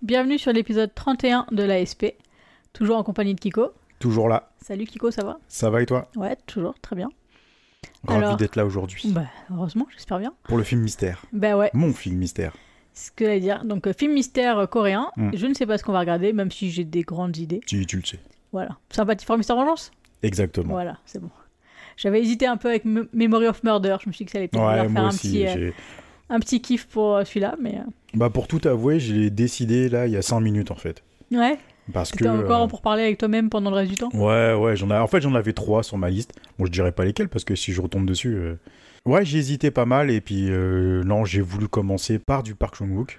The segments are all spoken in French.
bienvenue sur l'épisode 31 de l'ASP, toujours en compagnie de Kiko. Toujours là. Salut Kiko, ça va? Ça va et toi? Ouais, toujours, très bien. Ravi d'être là aujourd'hui. Bah, heureusement, j'espère bien. Pour le film mystère. Bah ouais. Mon film mystère. C'est ce que j'allais dire. Donc, film mystère coréen, je ne sais pas ce qu'on va regarder, même si j'ai des grandes idées. Tu le sais. Voilà. Sympathie for Mr. Vengeance? Exactement. Voilà, c'est bon. J'avais hésité un peu avec Memory of Murder, je me suis dit que ça allait peut-être faire moi aussi, un petit kiff pour celui-là, mais... Bah pour tout avouer, j'ai décidé là il y a 5 minutes en fait. Ouais. Parce que... T'as encore pour parler avec toi-même pendant le reste du temps? Ouais, j'en avais 3 sur ma liste. Bon, je dirais pas lesquels parce que si je retombe dessus... Ouais, j'ai hésité pas mal et puis non, j'ai voulu commencer par du Park Chan-wook.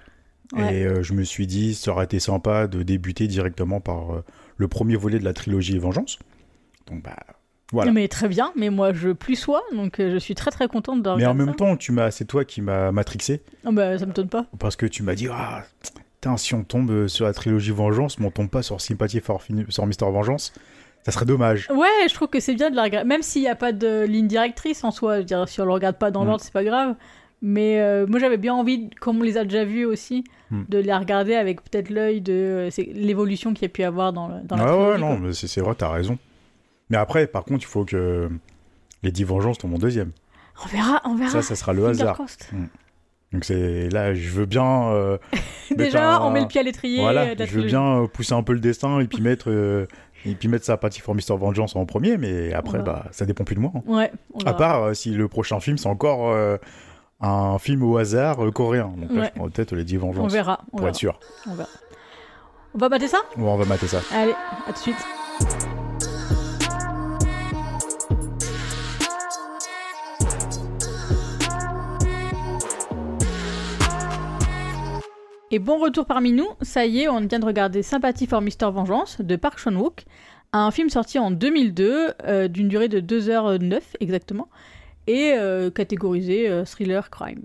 Ouais. Et je me suis dit, ça aurait été sympa de débuter directement par le premier volet de la trilogie Vengeance. Donc bah... Voilà. Mais très bien, mais moi je plus sois, donc je suis très très contente de regarder ça. Mais en même temps, c'est toi qui m'as matrixé. Oh bah ça me donne pas. Parce que tu m'as dit, si on tombe sur la trilogie Vengeance, mais on tombe pas sur Sympathy for Mr. Vengeance, ça serait dommage. Ouais, je trouve que c'est bien de la regarder, même s'il n'y a pas de ligne directrice en soi, je veux dire, si on le regarde pas dans l'ordre, c'est pas grave. Mais moi j'avais bien envie, comme on les a déjà vus aussi, de les regarder avec peut-être l'œil de l'évolution qu'il y a pu avoir dans la trilogie. Ouais, non, mais c'est vrai, t'as raison. Mais après, par contre, il faut que les 10 Vengeances tombent en deuxième. On verra. Ça sera le hasard. Donc c'est là, je veux bien... Déjà, on met le pied à l'étrier. Voilà, je veux bien pousser un peu le destin et puis mettre Sympathy for Mr. Vengeance en premier, mais après, ça dépend plus de moi. Ouais, à part si le prochain film, c'est encore un film au hasard coréen. Donc là, je prends peut-être les 10 Vengeances. On verra. Pour être sûr. On verra. On va mater ça? Ouais, on va mater ça. Allez, à tout de suite. Et bon retour parmi nous, ça y est, on vient de regarder Sympathy for Mr. Vengeance de Park Chan-wook, un film sorti en 2002, d'une durée de 2h09 exactement, et catégorisé thriller crime.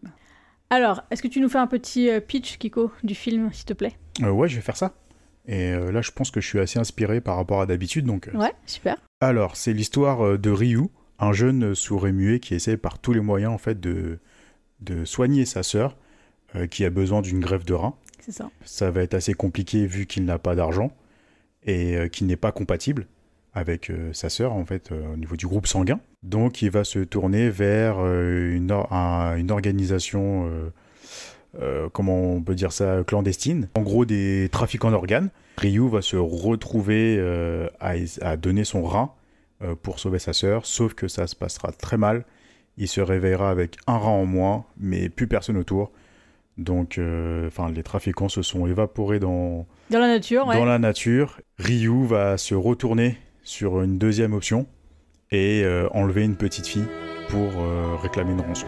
Alors, est-ce que tu nous fais un petit pitch, Kiko, du film, s'il te plaît? Ouais, je vais faire ça. Et là, je pense que je suis assez inspiré par rapport à d'habitude, donc... Ouais, super. Alors, c'est l'histoire de Ryu, un jeune sourd et muet qui essaie par tous les moyens, en fait, de soigner sa sœur, qui a besoin d'une greffe de rein. C'est ça. Ça va être assez compliqué vu qu'il n'a pas d'argent et qu'il n'est pas compatible avec sa sœur, en fait, au niveau du groupe sanguin. Donc, il va se tourner vers une organisation, comment on peut dire ça, clandestine. En gros, des trafiquants d'organes. Ryu va se retrouver à donner son rein pour sauver sa sœur, sauf que ça se passera très mal. Il se réveillera avec un rein en moins, mais plus personne autour. Donc, les trafiquants se sont évaporés dans la nature. Dans la nature. Ryu va se retourner sur une deuxième option et enlever une petite fille pour réclamer une rançon.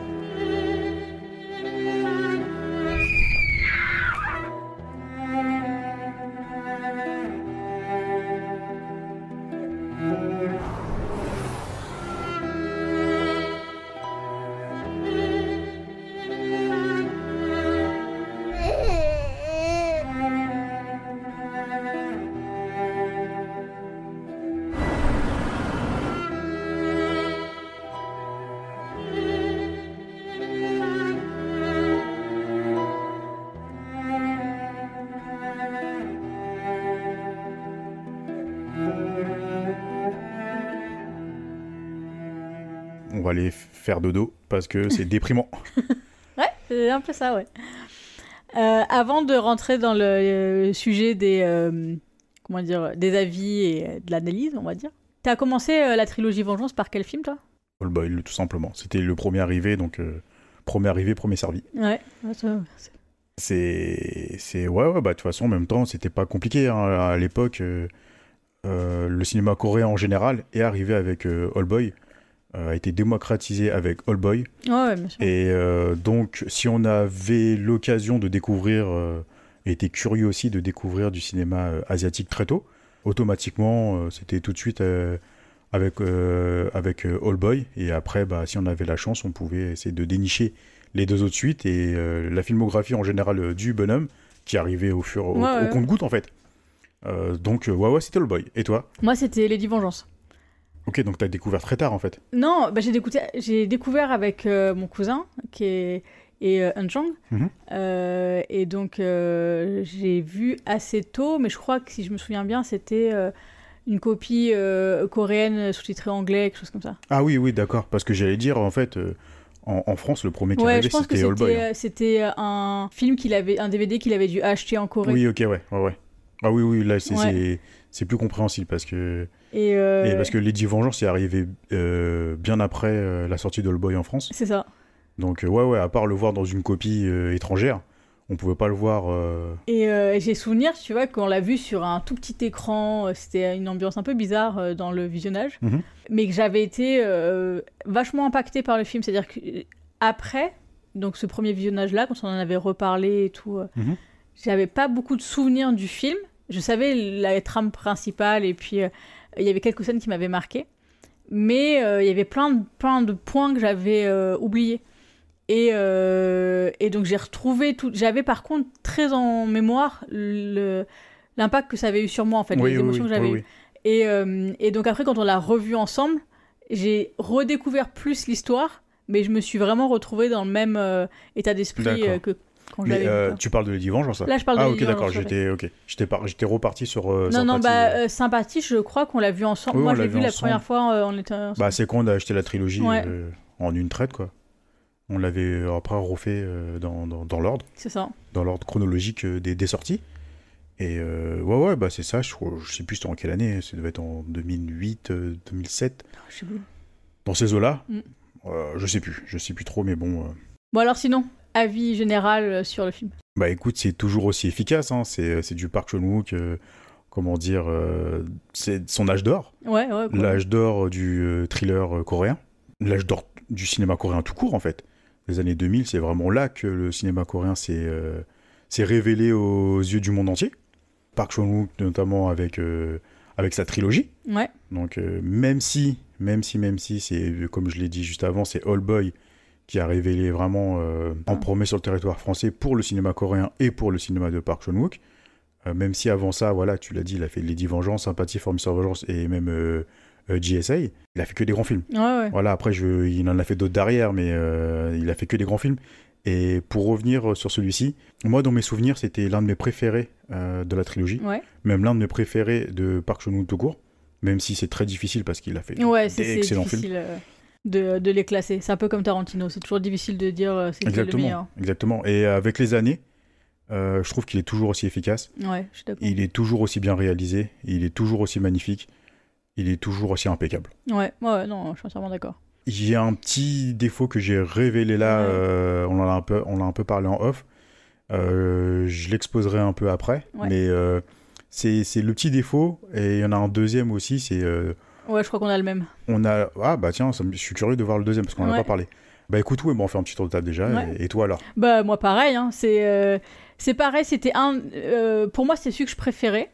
On va aller faire dodo parce que c'est déprimant. Ouais, c'est un peu ça, ouais. Avant de rentrer dans le sujet des avis et de l'analyse, on va dire. T'as commencé la trilogie Vengeance par quel film, toi? Oldboy, tout simplement. C'était le premier arrivé, donc premier arrivé, premier servi. Ouais, Ouais, de toute façon, en même temps, c'était pas compliqué. Hein. À l'époque, le cinéma coréen en général est arrivé avec Oldboy. A été démocratisé avec Oldboy. Ouais, bien sûr. Et donc, si on avait l'occasion de découvrir, et était curieux aussi de découvrir du cinéma asiatique très tôt, automatiquement, c'était tout de suite avec Oldboy. Et après, si on avait la chance, on pouvait essayer de dénicher les deux autres suites et la filmographie en général du bonhomme, qui arrivait au compte-gouttes, en fait. Donc, c'était Oldboy. Et toi? Moi, c'était Lady Vengeance. Ok, donc t'as découvert très tard en fait. Non, j'ai découvert avec mon cousin qui et Eun Jung. Mhm. Et donc, j'ai vu assez tôt, mais je crois que si je me souviens bien, c'était une copie coréenne sous-titrée anglais, quelque chose comme ça. Ah oui, oui, d'accord. Parce que j'allais dire, en fait, en France, le premier qui Ouais, arrivait, je pense que c'était Oldboy. c'était un film un DVD qu'il avait dû acheter en Corée. Oui, ok, ouais. Ah oui, oui, là, Ouais. c'est plus compréhensible parce que... Et, Et parce que Lady Vengeance est arrivé bien après la sortie d'Oldboy en France. c'est ça. Donc, ouais, à part le voir dans une copie étrangère, on pouvait pas le voir... Et j'ai souvenir, tu vois, qu'on l'a vu sur un tout petit écran, c'était une ambiance un peu bizarre dans le visionnage, Mhm. mais que j'avais été vachement impactée par le film. C'est-à-dire que après, donc ce premier visionnage-là, quand on en avait reparlé et tout, Mhm. j'avais pas beaucoup de souvenirs du film. Je savais la trame principale et puis il y avait quelques scènes qui m'avaient marqué, mais il y avait plein de points que j'avais oubliés. Et donc j'ai retrouvé tout. J'avais par contre très en mémoire l'impact que ça avait eu sur moi, en fait, Oui, les oui, émotions oui, que j'avais oui, eues. Et donc après, quand on l'a revu ensemble, j'ai redécouvert plus l'histoire, mais je me suis vraiment retrouvée dans le même état d'esprit D'accord. que quand je Mais l'avais vu, quoi. tu parles de Lady Vengeance, là? Là, je parle de Ah, Lady ok, d'accord, Vengeance, j'étais reparti sur Non, non, Sympathie. Sympathie, je crois qu'on l'a vu ensemble. Oui, Moi, on je l'ai l'a vu vu la ensemble. première fois, on était ensemble. Bah, c'est quand on a acheté la trilogie Ouais. en une traite, quoi. On l'avait après refait dans l'ordre. C'est ça. Dans l'ordre chronologique des sorties. Et ouais, bah c'est ça, je sais plus c'était en quelle année, ça devait être en 2008, 2007, Je sais plus. dans ces eaux-là. Mm. Je sais plus trop, mais bon. Bon, alors sinon, avis général sur le film. Bah écoute, c'est toujours aussi efficace, hein. C'est du Park Chan-wook, comment dire, c'est son âge d'or, Ouais, quoi. l'âge d'or du thriller coréen, l'âge d'or du cinéma coréen tout court en fait. Les années 2000, c'est vraiment là que le cinéma coréen s'est révélé aux yeux du monde entier. Park Chan-wook notamment avec sa trilogie. Ouais. Donc même si c'est, comme je l'ai dit juste avant, c'est Oldboy qui a révélé vraiment en premier sur le territoire français pour le cinéma coréen et pour le cinéma de Park Chan-wook. Même si avant ça, voilà, tu l'as dit, il a fait Lady Vengeance, Sympathie for Mr. Vengeance et même GSA. Il a fait que des grands films. Ouais. Voilà, après, il en a fait d'autres derrière, mais il a fait que des grands films. Et pour revenir sur celui-ci, moi, dans mes souvenirs, c'était l'un de mes préférés de la trilogie. Ouais. Même l'un de mes préférés de Park Chan-wook tout court. Même si c'est très difficile parce qu'il a fait C'est d'excellents films. difficile de les classer. C'est un peu comme Tarantino. C'est toujours difficile de dire c'est le meilleur. Exactement. Et avec les années, je trouve qu'il est toujours aussi efficace. Ouais, je suis d'accord. Il est toujours aussi bien réalisé. Il est toujours aussi magnifique. Il est toujours aussi impeccable. Ouais, non, je suis entièrement d'accord. Il y a un petit défaut que j'ai révélé là, on en a un peu parlé en off. Je l'exposerai un peu après, mais c'est le petit défaut. Et il y en a un deuxième aussi, c'est... Ouais, je crois qu'on a le même. Ah bah tiens, je suis curieux de voir le deuxième parce qu'on n'en a pas parlé. Bah écoute, on fait un petit tour de table déjà. Ouais. Et toi alors? Bah moi pareil, hein, c'est pareil, c'était pour moi c'est celui que je préférais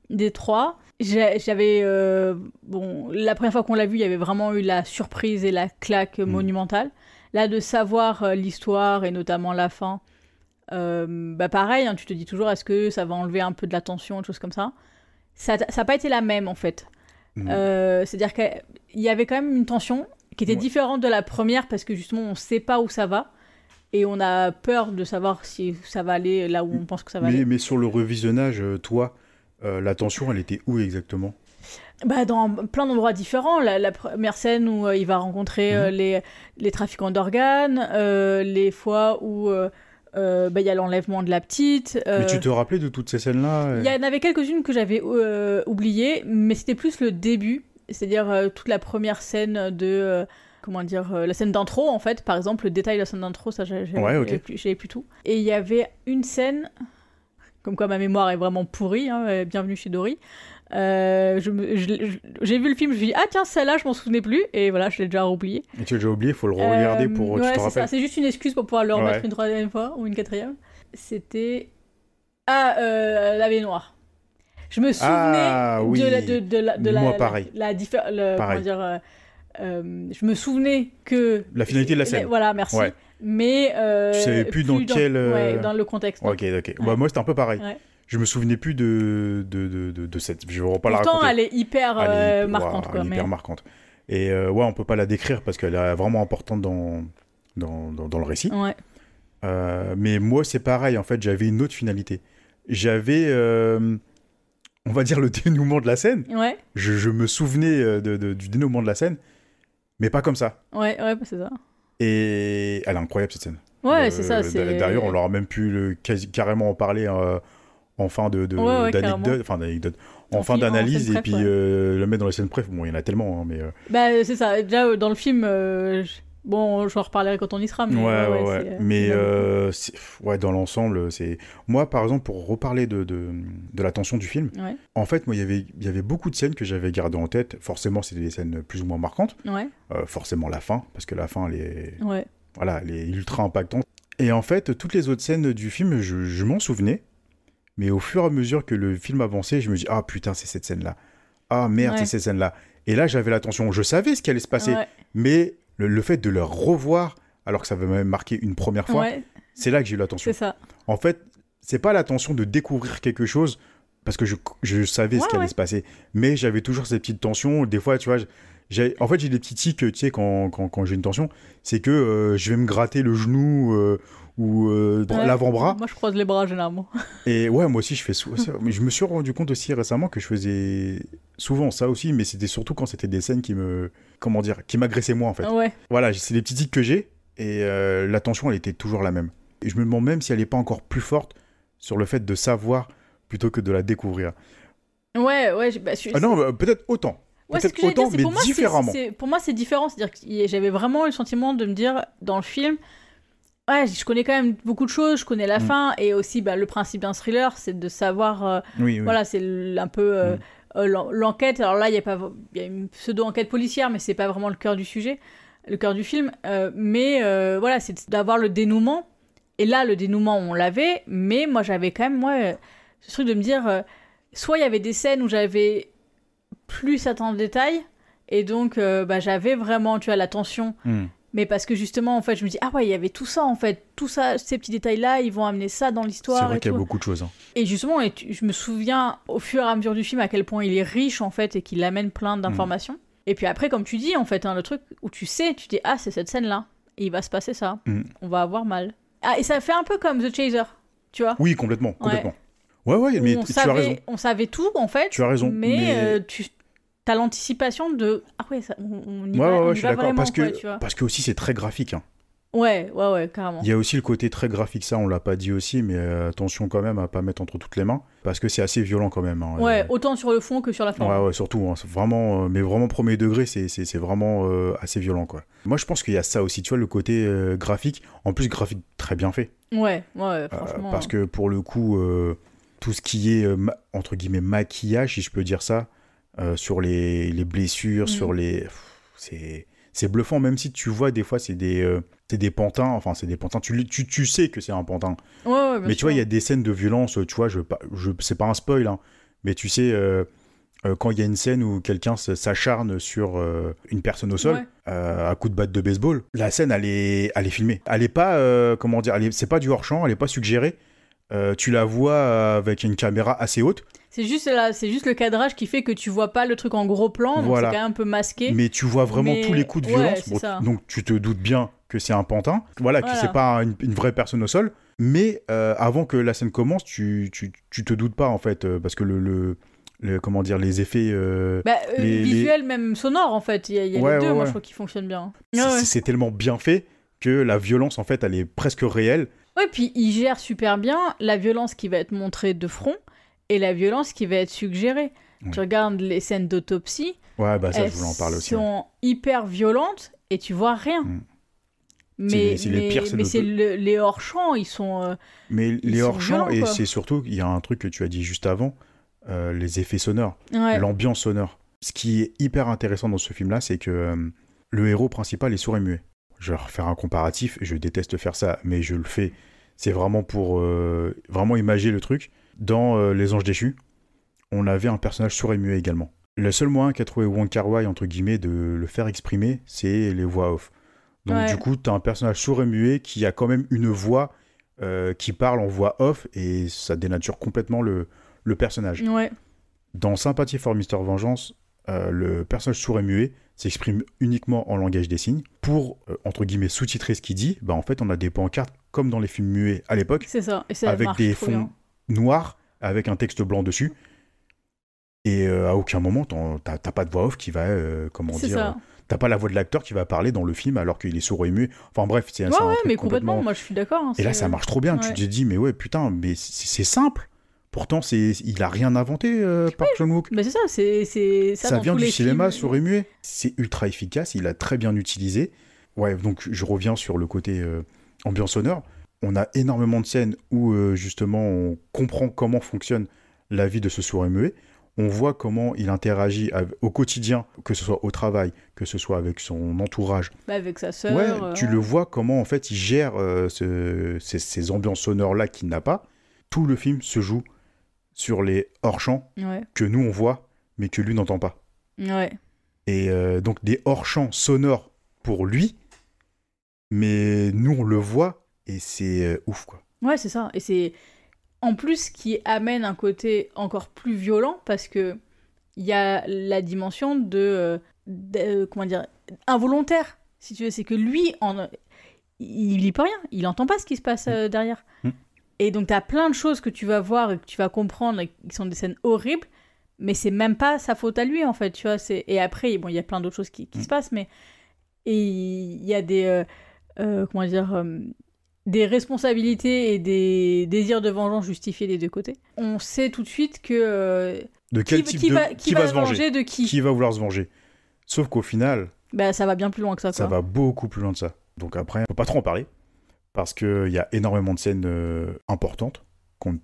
des trois. J'avais la première fois qu'on l'a vu, il y avait vraiment eu la surprise et la claque monumentale. Là, de savoir l'histoire et notamment la fin, bah pareil, hein, tu te dis toujours est-ce que ça va enlever un peu de la tension, des choses comme ça. Ça n'a pas été la même en fait. C'est-à-dire qu'il y avait quand même une tension qui était différente de la première parce que justement on sait pas où ça va et on a peur de savoir si ça va aller là où on pense que ça va aller. Mais sur le revisionnage, toi, la tension, elle était où exactement? Bah, dans plein d'endroits différents. La première scène où il va rencontrer les trafiquants d'organes, les fois où il y a l'enlèvement de la petite. Mais tu te rappelais de toutes ces scènes-là? Il y en avait quelques-unes que j'avais oubliées, mais c'était plus le début, c'est-à-dire toute la première scène de... la scène d'intro, en fait, par exemple, le détail de la scène d'intro, ça, j'avais plus tout. Et il y avait une scène, comme quoi ma mémoire est vraiment pourrie, hein, bienvenue chez Dory. J'ai vu le film, je me suis dit, ah tiens, celle-là, je m'en souvenais plus, et voilà, je l'ai déjà oublié. Et tu l'as déjà oublié, il faut le regarder pour que tu te rappelles. C'est juste une excuse pour pouvoir le remettre une troisième fois, ou une quatrième. C'était... la baignoire. Je me souvenais de la... Moi, pareil. Comment dire... je me souvenais que... La finalité de la scène. Voilà, merci. Ouais. Mais... tu savais plus dans quel... dans le contexte. Ok. Ouais. Bah, moi, c'était un peu pareil. Ouais. Je me souvenais plus de cette... Je vais pas la raconter. Pourtant, elle est hyper marquante. Elle est hyper marquante. Et on peut pas la décrire parce qu'elle est vraiment importante dans le récit. Ouais. Mais moi, c'est pareil, en fait, j'avais une autre finalité. J'avais, on va dire, le dénouement de la scène. Ouais. Je me souvenais du dénouement de la scène, mais pas comme ça. Ouais, bah, c'est ça. Et elle est incroyable, cette scène. Ouais, c'est ça. D'ailleurs, on leur a même pu carrément en parler en fin d'anecdote, enfin d'anecdote, en fin d'analyse, et puis le mettre dans les scènes préf. Bon, il y en a tellement, hein, mais... Bah, c'est ça. Déjà, dans le film, bon, je en reparlerai quand on y sera, mais... Ouais. Mais dans l'ensemble, c'est... Moi, par exemple, pour reparler de la tension du film, en fait, moi, il y avait beaucoup de scènes que j'avais gardées en tête. Forcément, c'était des scènes plus ou moins marquantes. Forcément, la fin, parce que la fin, elle est... Voilà, elle est ultra impactante. Et en fait, toutes les autres scènes du film, je m'en souvenais. Mais au fur et à mesure que le film avançait, je me dis « Ah putain, c'est cette scène-là. Ah merde, c'est cette scène-là. » Et là, j'avais l'attention. Je savais ce qui allait se passer. Mais le fait de le revoir, alors que ça avait même marqué une première fois, c'est là que j'ai eu l'attention. C'est ça. En fait, c'est pas l'attention de découvrir quelque chose, parce que je savais ce qui allait se passer. Mais j'avais toujours ces petites tensions. Des fois, tu vois... En fait, j'ai des petits tics, tu sais, quand j'ai une tension, c'est que je vais me gratter le genou ou l'avant-bras. Moi, je croise les bras, généralement. Et ouais, moi aussi, je fais ça. Mais je me suis rendu compte aussi récemment que je faisais souvent ça aussi, mais c'était surtout quand c'était des scènes qui m'agressaient moi, en fait. Voilà, c'est les petits tics que j'ai, et la tension, elle était toujours la même. Et je me demande même si elle n'est pas encore plus forte sur le fait de savoir plutôt que de la découvrir. Non, peut-être autant. Ouais, peut-être autant, mais différemment. Pour moi, c'est différent. C'est-à-dire que j'avais vraiment le sentiment de me dire, dans le film, je connais quand même beaucoup de choses, je connais la fin, et aussi le principe d'un thriller, c'est de savoir... Voilà, c'est un peu l'enquête. Alors là, il y a une pseudo-enquête policière, mais c'est pas vraiment le cœur du sujet, le cœur du film. Voilà, c'est d'avoir le dénouement. Et là, le dénouement, on l'avait, mais moi, j'avais quand même, ce truc de me dire... soit il y avait des scènes où j'avais... plus atteindre le détail, et donc j'avais vraiment, tu vois, la tension, mais parce que justement, en fait, je me dis, il y avait tout ça, en fait, tout ça, ces petits détails-là, ils vont amener ça dans l'histoire. C'est vrai qu'il y a beaucoup de choses. Hein. Et justement, je me souviens, au fur et à mesure du film, à quel point il est riche, en fait, et qu'il amène plein d'informations. Et puis après, comme tu dis, en fait, le truc où tu dis, c'est cette scène-là, et il va se passer ça, on va avoir mal. Et ça fait un peu comme The Chaser, tu vois. Oui, complètement. Ouais, mais tu as raison. On savait tout, en fait. Tu as raison. Mais t'as l'anticipation de... on y va, on je suis d'accord. Vraiment, parce que aussi, c'est très graphique. Hein. Ouais, carrément. Il y a aussi le côté très graphique, ça, on l'a pas dit aussi, mais attention quand même à pas mettre entre toutes les mains, parce que c'est assez violent quand même. Hein, autant sur le fond que sur la forme. Ouais, surtout. Hein, c'est vraiment, mais vraiment premier degré, c'est vraiment assez violent, quoi. Moi, je pense qu'il y a ça aussi, tu vois, le côté graphique. En plus, graphique très bien fait. Ouais, franchement. Parce que pour le coup... tout ce qui est, entre guillemets, maquillage, si je peux dire ça, sur les blessures, sur les... C'est bluffant, même si tu vois, des fois, c'est des pantins, enfin, c'est des pantins, tu sais que c'est un pantin. Mais tu vois, il y a des scènes de violence, tu vois, c'est pas un spoil, hein, mais tu sais, quand il y a une scène où quelqu'un s'acharne sur une personne au sol, à coup de batte de baseball, la scène, elle est filmée. Elle est pas, c'est pas du hors-champ, elle est pas suggérée. Tu la vois avec une caméra assez haute. C'est juste le cadrage qui fait que tu vois pas le truc en gros plan, donc c'est quand même un peu masqué. Mais tu vois vraiment tous les coups de violence. Donc tu te doutes bien que c'est un pantin. Voilà. Que c'est pas une vraie personne au sol. Mais avant que la scène commence, tu te doutes pas en fait, parce que comment dire, les effets visuels, même sonores en fait. Il y a les deux, moi je trouve qu'ils fonctionnent bien. C'est tellement bien fait que la violence en fait, elle est presque réelle. Ouais, puis il gère super bien la violence qui va être montrée de front et la violence qui va être suggérée. Tu regardes les scènes d'autopsie, ça je voulais en parler aussi. Elles sont hyper violentes et tu vois rien. Mais c'est les pires scènes les hors-champs, ils sont mais les hors-champs, et c'est surtout, il y a un truc que tu as dit juste avant, les effets sonores, l'ambiance sonore. Ce qui est hyper intéressant dans ce film-là, c'est que le héros principal est sourd et muet. Je vais refaire un comparatif, je déteste faire ça, mais je le fais. C'est vraiment pour vraiment imager le truc. Dans Les Anges Déchus, on avait un personnage sourd et muet également. Le seul moyen qu'a trouvé Wong Kar-wai, entre guillemets, de le faire exprimer, c'est les voix off. Donc du coup, t'as un personnage sourd et muet qui a quand même une voix qui parle en voix off, et ça dénature complètement le personnage. Dans Sympathie for Mr. Vengeance, le personnage sourd et muet s'exprime uniquement en langage des signes. Pour, entre guillemets, sous-titrer ce qu'il dit, en fait, on a des pancartes comme dans les films muets à l'époque, C'est ça. Et ça avec marche des trop fonds bien. noirs, avec un texte blanc dessus. Et à aucun moment, t'as pas de voix off qui va, C'est ça. t'as pas la voix de l'acteur qui va parler dans le film alors qu'il est sourd et muet. Enfin bref, c'est un Ouais, truc mais complètement... complètement. Moi, je suis d'accord. Hein, Et là, c'est- ça marche trop bien. Ouais. Tu te dis, mais ouais, putain, mais c'est simple. Pourtant, il a rien inventé, Park Chan-wook. Mais c'est ça. C'est ça Ça dans vient tous du les cinéma films. sourd et muet. C'est ultra efficace, il a très bien utilisé. Ouais, donc je reviens sur le côté ambiance sonore. On a énormément de scènes où justement on comprend comment fonctionne la vie de ce sourd et muet. On voit comment il interagit au quotidien, que ce soit au travail, que ce soit avec son entourage. Bah, avec sa sœur. Ouais, tu le vois comment en fait il gère ces ambiances sonores-là qu'il n'a pas. Tout le film se joue sur les hors-champs Ouais. que nous on voit, mais que lui n'entend pas. Ouais. Et donc des hors-champs sonores pour lui, mais nous on le voit et c'est ouf quoi. Ouais, c'est ça. Et c'est en plus ce qui amène un côté encore plus violent parce que il y a la dimension comment dire, involontaire, si tu veux. C'est que lui, il y peut rien. Il entend pas ce qui se passe derrière. Mm. Et donc, t'as plein de choses que tu vas voir et que tu vas comprendre et qui sont des scènes horribles, mais c'est même pas sa faute à lui, en fait, tu vois. Et après, bon, il y a plein d'autres choses qui se passent, mais... Et il y a des... comment dire... des responsabilités et des désirs de vengeance justifiés des deux côtés. On sait tout de suite que... De quel type qui va se venger, de qui. Qui va vouloir se venger. Sauf qu'au final, Bah, ça va bien plus loin que ça, quoi. ça va beaucoup plus loin de ça. Donc après, on peut pas trop en parler parce qu'il y a énormément de scènes importantes.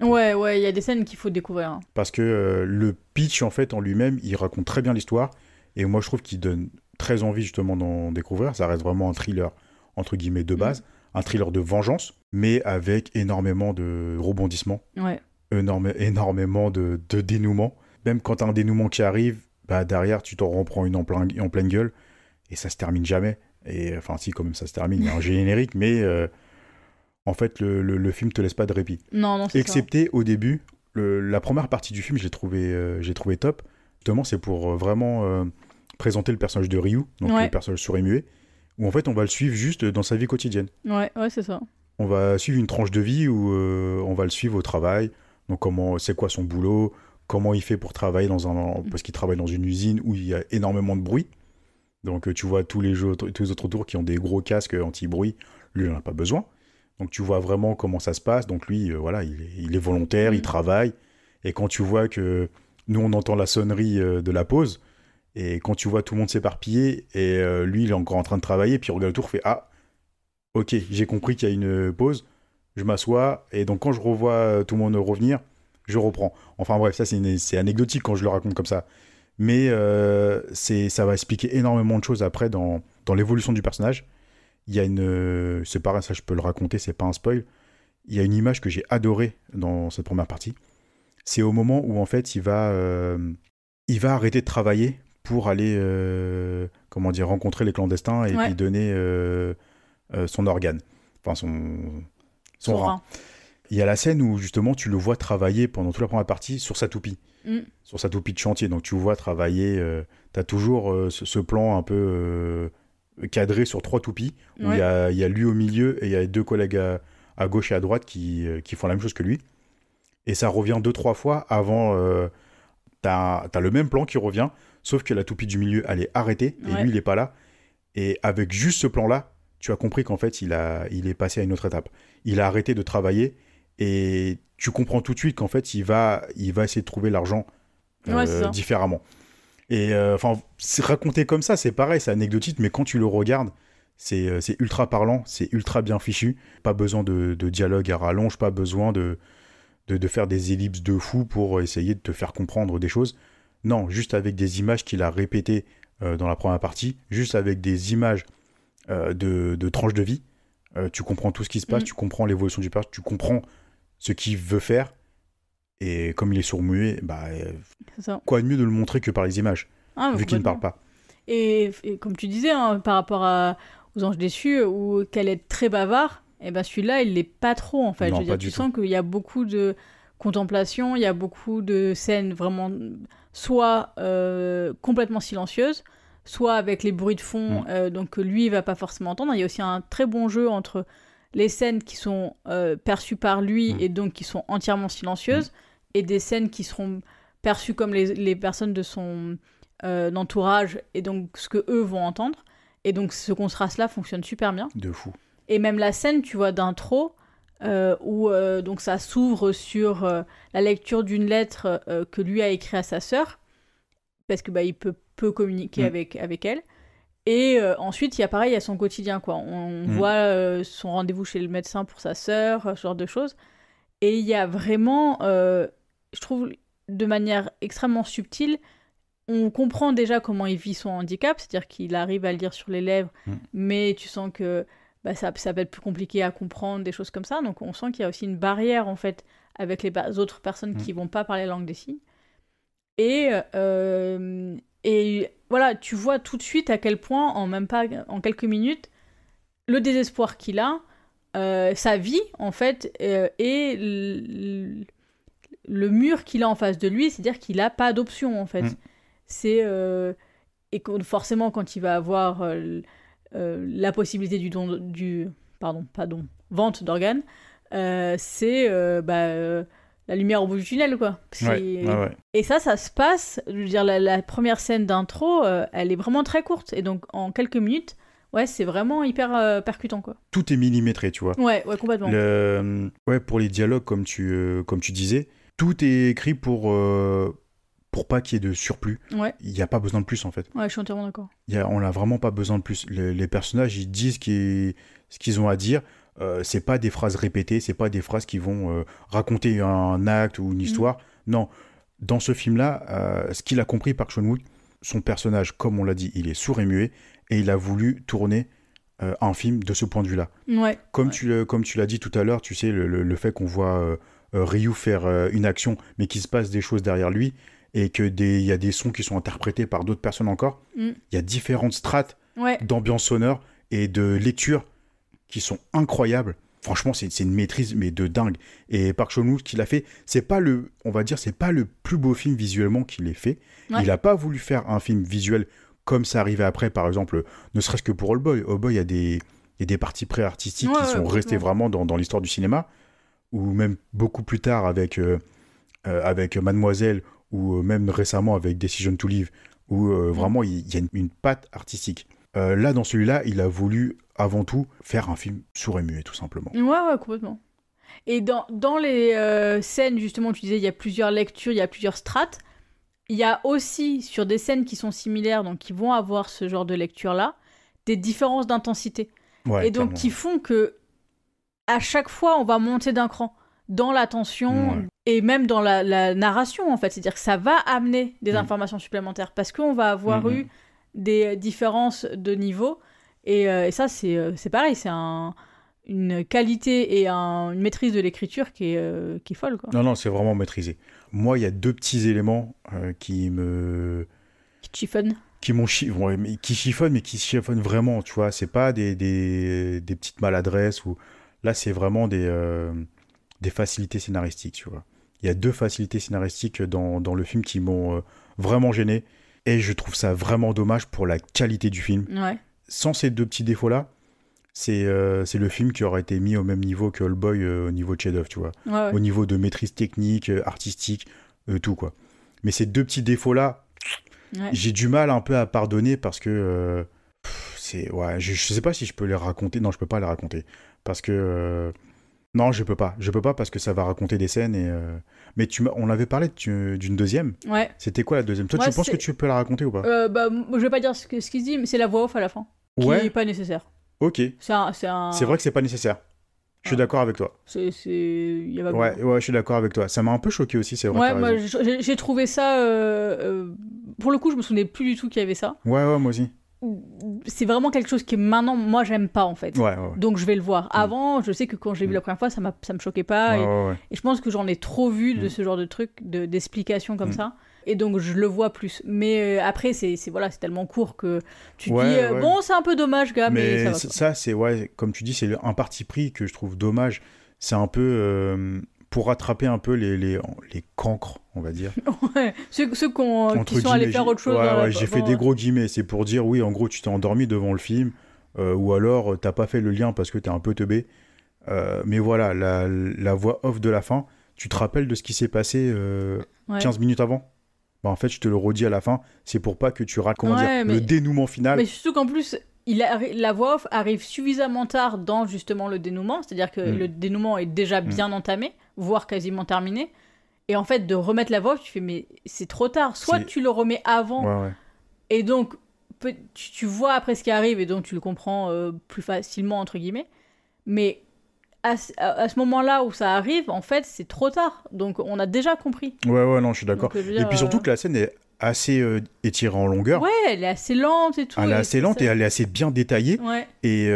Ouais, il y a des scènes qu'il faut découvrir. Hein. Parce que le pitch, en fait, en lui-même, il raconte très bien l'histoire. Et moi, je trouve qu'il donne très envie, justement, d'en découvrir. Ça reste vraiment un thriller, entre guillemets, de base. Un thriller de vengeance, mais avec énormément de rebondissements. Ouais. Énormément de dénouements. Même quand t'as un dénouement qui arrive, bah, derrière, tu t'en reprends une en pleine gueule. Et ça se termine jamais. Et enfin, si, quand même, ça se termine. Il y a un générique, mais... en fait, le film te laisse pas de répit. Non, c'est Excepté au début, la première partie du film, j'ai trouvé top. Justement, c'est pour vraiment présenter le personnage de Ryu, donc le personnage sourd et muet, où en fait, on va le suivre juste dans sa vie quotidienne. Ouais, c'est ça. On va suivre une tranche de vie où on va le suivre au travail. Donc, c'est quoi son boulot, comment il fait pour travailler parce qu'il travaille dans une usine où il y a énormément de bruit. Donc, tu vois tous les autres autour qui ont des gros casques anti-bruit. Lui, il n'en a pas besoin. Donc tu vois vraiment comment ça se passe. Donc lui, voilà, il est volontaire, il travaille. Et quand tu vois que nous, on entend la sonnerie de la pause, et quand tu vois tout le monde s'éparpiller, et lui, il est encore en train de travailler, puis il regarde autour, fait « Ah, ok, j'ai compris qu'il y a une pause, je m'assois, et donc quand je revois tout le monde revenir, je reprends. » Enfin bref, ça c'est anecdotique quand je le raconte comme ça. Mais ça va expliquer énormément de choses après dans l'évolution du personnage. Il y a c'est pareil, ça je peux le raconter, c'est pas un spoil. Il y a une image que j'ai adorée dans cette première partie. C'est au moment où en fait il va arrêter de travailler pour aller rencontrer les clandestins et puis donner son organe, enfin son rein. Il y a la scène où justement tu le vois travailler pendant toute la première partie sur sa toupie, sur sa toupie de chantier. Donc tu le vois travailler, t'as toujours ce plan un peu cadré sur 3 toupies, où il y a lui au milieu et il y a 2 collègues à gauche et à droite qui font la même chose que lui. Et ça revient 2-3 fois avant. T'as le même plan qui revient, sauf que la toupie du milieu, elle est arrêtée et lui, il est pas là. Et avec juste ce plan-là, tu as compris qu'en fait, il est passé à une autre étape. Il a arrêté de travailler et tu comprends tout de suite qu'en fait, il va essayer de trouver l'argent différemment. Et c'est raconté comme ça, c'est pareil, c'est anecdotique, mais quand tu le regardes, c'est ultra parlant, c'est ultra bien fichu. Pas besoin de dialogue à rallonge, pas besoin de faire des ellipses de fou pour essayer de te faire comprendre des choses. Non, juste avec des images qu'il a répétées dans la première partie, juste avec des images de tranches de vie, tu comprends tout ce qui se passe, tu comprends l'évolution du personnage, tu comprends ce qu'il veut faire. Et comme il est sourd-muet, quoi de mieux de le montrer que par les images, vu qu'il ne parle pas. Et comme tu disais, hein, par rapport aux Anges déçus, où qu'elle est très bavard, et ben celui-là, il l'est pas trop, en fait. Non, je veux dire, tu sens qu'il y a beaucoup de contemplation, il y a beaucoup de scènes vraiment soit complètement silencieuses, soit avec les bruits de fond, donc que lui, il va pas forcément entendre. Il y a aussi un très bon jeu entre les scènes qui sont perçues par lui et donc qui sont entièrement silencieuses, et des scènes qui seront perçues comme les personnes de son entourage, et donc ce que eux vont entendre. Et donc ce contraste-là fonctionne super bien. De fou. Et même la scène, tu vois, d'intro, où donc ça s'ouvre sur la lecture d'une lettre que lui a écrite à sa sœur, parce que il peut communiquer avec elle. Et ensuite, il y a pareil, il y a son quotidien, quoi. On voit son rendez-vous chez le médecin pour sa sœur, ce genre de choses. Et il y a vraiment, je trouve, de manière extrêmement subtile, on comprend déjà comment il vit son handicap, c'est-à-dire qu'il arrive à le lire sur les lèvres, mais tu sens que ça peut être plus compliqué à comprendre, des choses comme ça. Donc on sent qu'il y a aussi une barrière, en fait, avec les autres personnes qui vont pas parler la langue des signes. Et voilà, tu vois tout de suite à quel point, en quelques minutes, le désespoir qu'il a, sa vie, en fait, et le mur qu'il a en face de lui, c'est-à-dire qu'il n'a pas d'option, en fait. Et forcément, quand il va avoir la possibilité vente d'organes, c'est la lumière au bout du tunnel, quoi. Et ça se passe, je veux dire, la première scène d'intro, elle est vraiment très courte, et donc en quelques minutes, c'est vraiment hyper percutant, quoi. Tout est millimétré, tu vois. Ouais, complètement. Pour les dialogues, comme tu disais, tout est écrit pour pas qu'il y ait de surplus. Il n'y a pas besoin de plus, en fait. Ouais, je suis entièrement d'accord. On n'a vraiment pas besoin de plus. Les personnages, ils disent ce qu'ils ont à dire. C'est pas des phrases répétées, c'est pas des phrases qui vont raconter un acte ou une histoire. Non, dans ce film-là, ce qu'il a compris, Park Chan-wook, son personnage, comme on l'a dit, il est sourd et muet, et il a voulu tourner un film de ce point de vue-là. Comme tu l'as dit tout à l'heure, tu sais, le fait qu'on voit Ryu faire une action, mais qu'il se passe des choses derrière lui, et qu'il y a des sons qui sont interprétés par d'autres personnes encore. Il y a différentes strates d'ambiance sonore et de lecture qui sont incroyables. Franchement, c'est une maîtrise, mais de dingue. Et Park Chan-wook, qu'il a fait, c'est pas le plus beau film visuellement qu'il ait fait. Il a pas voulu faire un film visuel comme ça arrivait après, par exemple, ne serait-ce que pour Old Boy. Old Boy, il y a des parties pré-artistiques qui sont restées vraiment dans l'histoire du cinéma, ou même beaucoup plus tard avec Mademoiselle, ou même récemment avec Decision to Live, où vraiment il y a une patte artistique. Là, dans celui-là, il a voulu avant tout faire un film sourd et muet, tout simplement. Ouais, complètement. Et dans les scènes, justement, tu disais, il y a plusieurs lectures, il y a plusieurs strates. Il y a aussi, sur des scènes qui sont similaires, donc qui vont avoir ce genre de lecture-là, des différences d'intensité. Et donc, qui font que, à chaque fois, on va monter d'un cran dans la tension et même dans la narration, en fait. C'est-à-dire que ça va amener des informations supplémentaires parce qu'on va avoir eu des différences de niveau. Et ça, c'est pareil, c'est une qualité et une maîtrise de l'écriture qui est folle, quoi. Non, c'est vraiment maîtrisé. Moi, il y a deux petits éléments qui chiffonnent. Qui chiffonnent, mais qui chiffonnent vraiment, tu vois. C'est pas des petites maladresses. Là, c'est vraiment des facilités scénaristiques, tu vois. Il y a deux facilités scénaristiques dans le film qui m'ont vraiment gêné. Et je trouve ça vraiment dommage pour la qualité du film. Sans ces deux petits défauts-là, c'est le film qui aurait été mis au même niveau que Old Boy au niveau de chef-d'œuvre, tu vois. Au niveau de maîtrise technique, artistique, tout, quoi. Mais ces deux petits défauts-là, j'ai du mal un peu à pardonner parce que je sais pas si je peux les raconter. Non, je peux pas les raconter. Parce que... non, je peux pas. Je peux pas parce que ça va raconter des scènes et... Mais on avait parlé d'une deuxième. C'était quoi la deuxième? Toi, tu penses que tu peux la raconter ou pas? Je vais pas dire ce qu'il se dit, mais c'est la voix off à la fin. Qui est pas nécessaire. Ok. C'est vrai que c'est pas nécessaire. Je suis d'accord avec toi. Y a pas je suis d'accord avec toi. Ça m'a un peu choqué aussi, c'est vrai. Moi, j'ai trouvé ça... Pour le coup, je me souvenais plus du tout qu'il y avait ça. Ouais, moi aussi. C'est vraiment quelque chose qui maintenant moi j'aime pas en fait, donc je vais le voir. Avant je sais que quand j'ai vu la première fois ça me choquait pas et je pense que j'en ai trop vu de ce genre de trucs, d'explications comme ça, et donc je le vois plus, mais après c'est tellement court que tu dis bon c'est un peu dommage gars, mais ça c'est comme tu dis, c'est un parti pris que je trouve dommage. C'est un peu pour rattraper un peu les cancres, on va dire. Ceux qui sont allés faire autre chose. J'ai fait des gros guillemets. C'est pour dire, oui, en gros, tu t'es endormi devant le film, ou alors t'as pas fait le lien parce que t'es un peu teubé. Mais voilà, la voix off de la fin, tu te rappelles de ce qui s'est passé Ouais. 15 minutes avant? Bah, en fait, je te le redis à la fin, c'est pour pas que tu rates, comment dire, Ouais, mais... le dénouement final. Mais surtout qu'en plus, la voix off arrive suffisamment tard dans justement le dénouement, c'est-à-dire que le dénouement est déjà bien entamé, voire quasiment terminé. Et en fait, de remettre la voix off, tu fais, mais c'est trop tard. Soit tu le remets avant, Ouais. et donc tu vois après ce qui arrive, et donc tu le comprends plus facilement, entre guillemets. Mais à ce moment-là où ça arrive, en fait, c'est trop tard. Donc on a déjà compris. Ouais, non, je suis d'accord. Donc, je veux dire, Et puis surtout que la scène est assez étirée en longueur. Ouais, elle est assez lente et tout. Elle est assez lente et elle est assez bien détaillée. Ouais. Et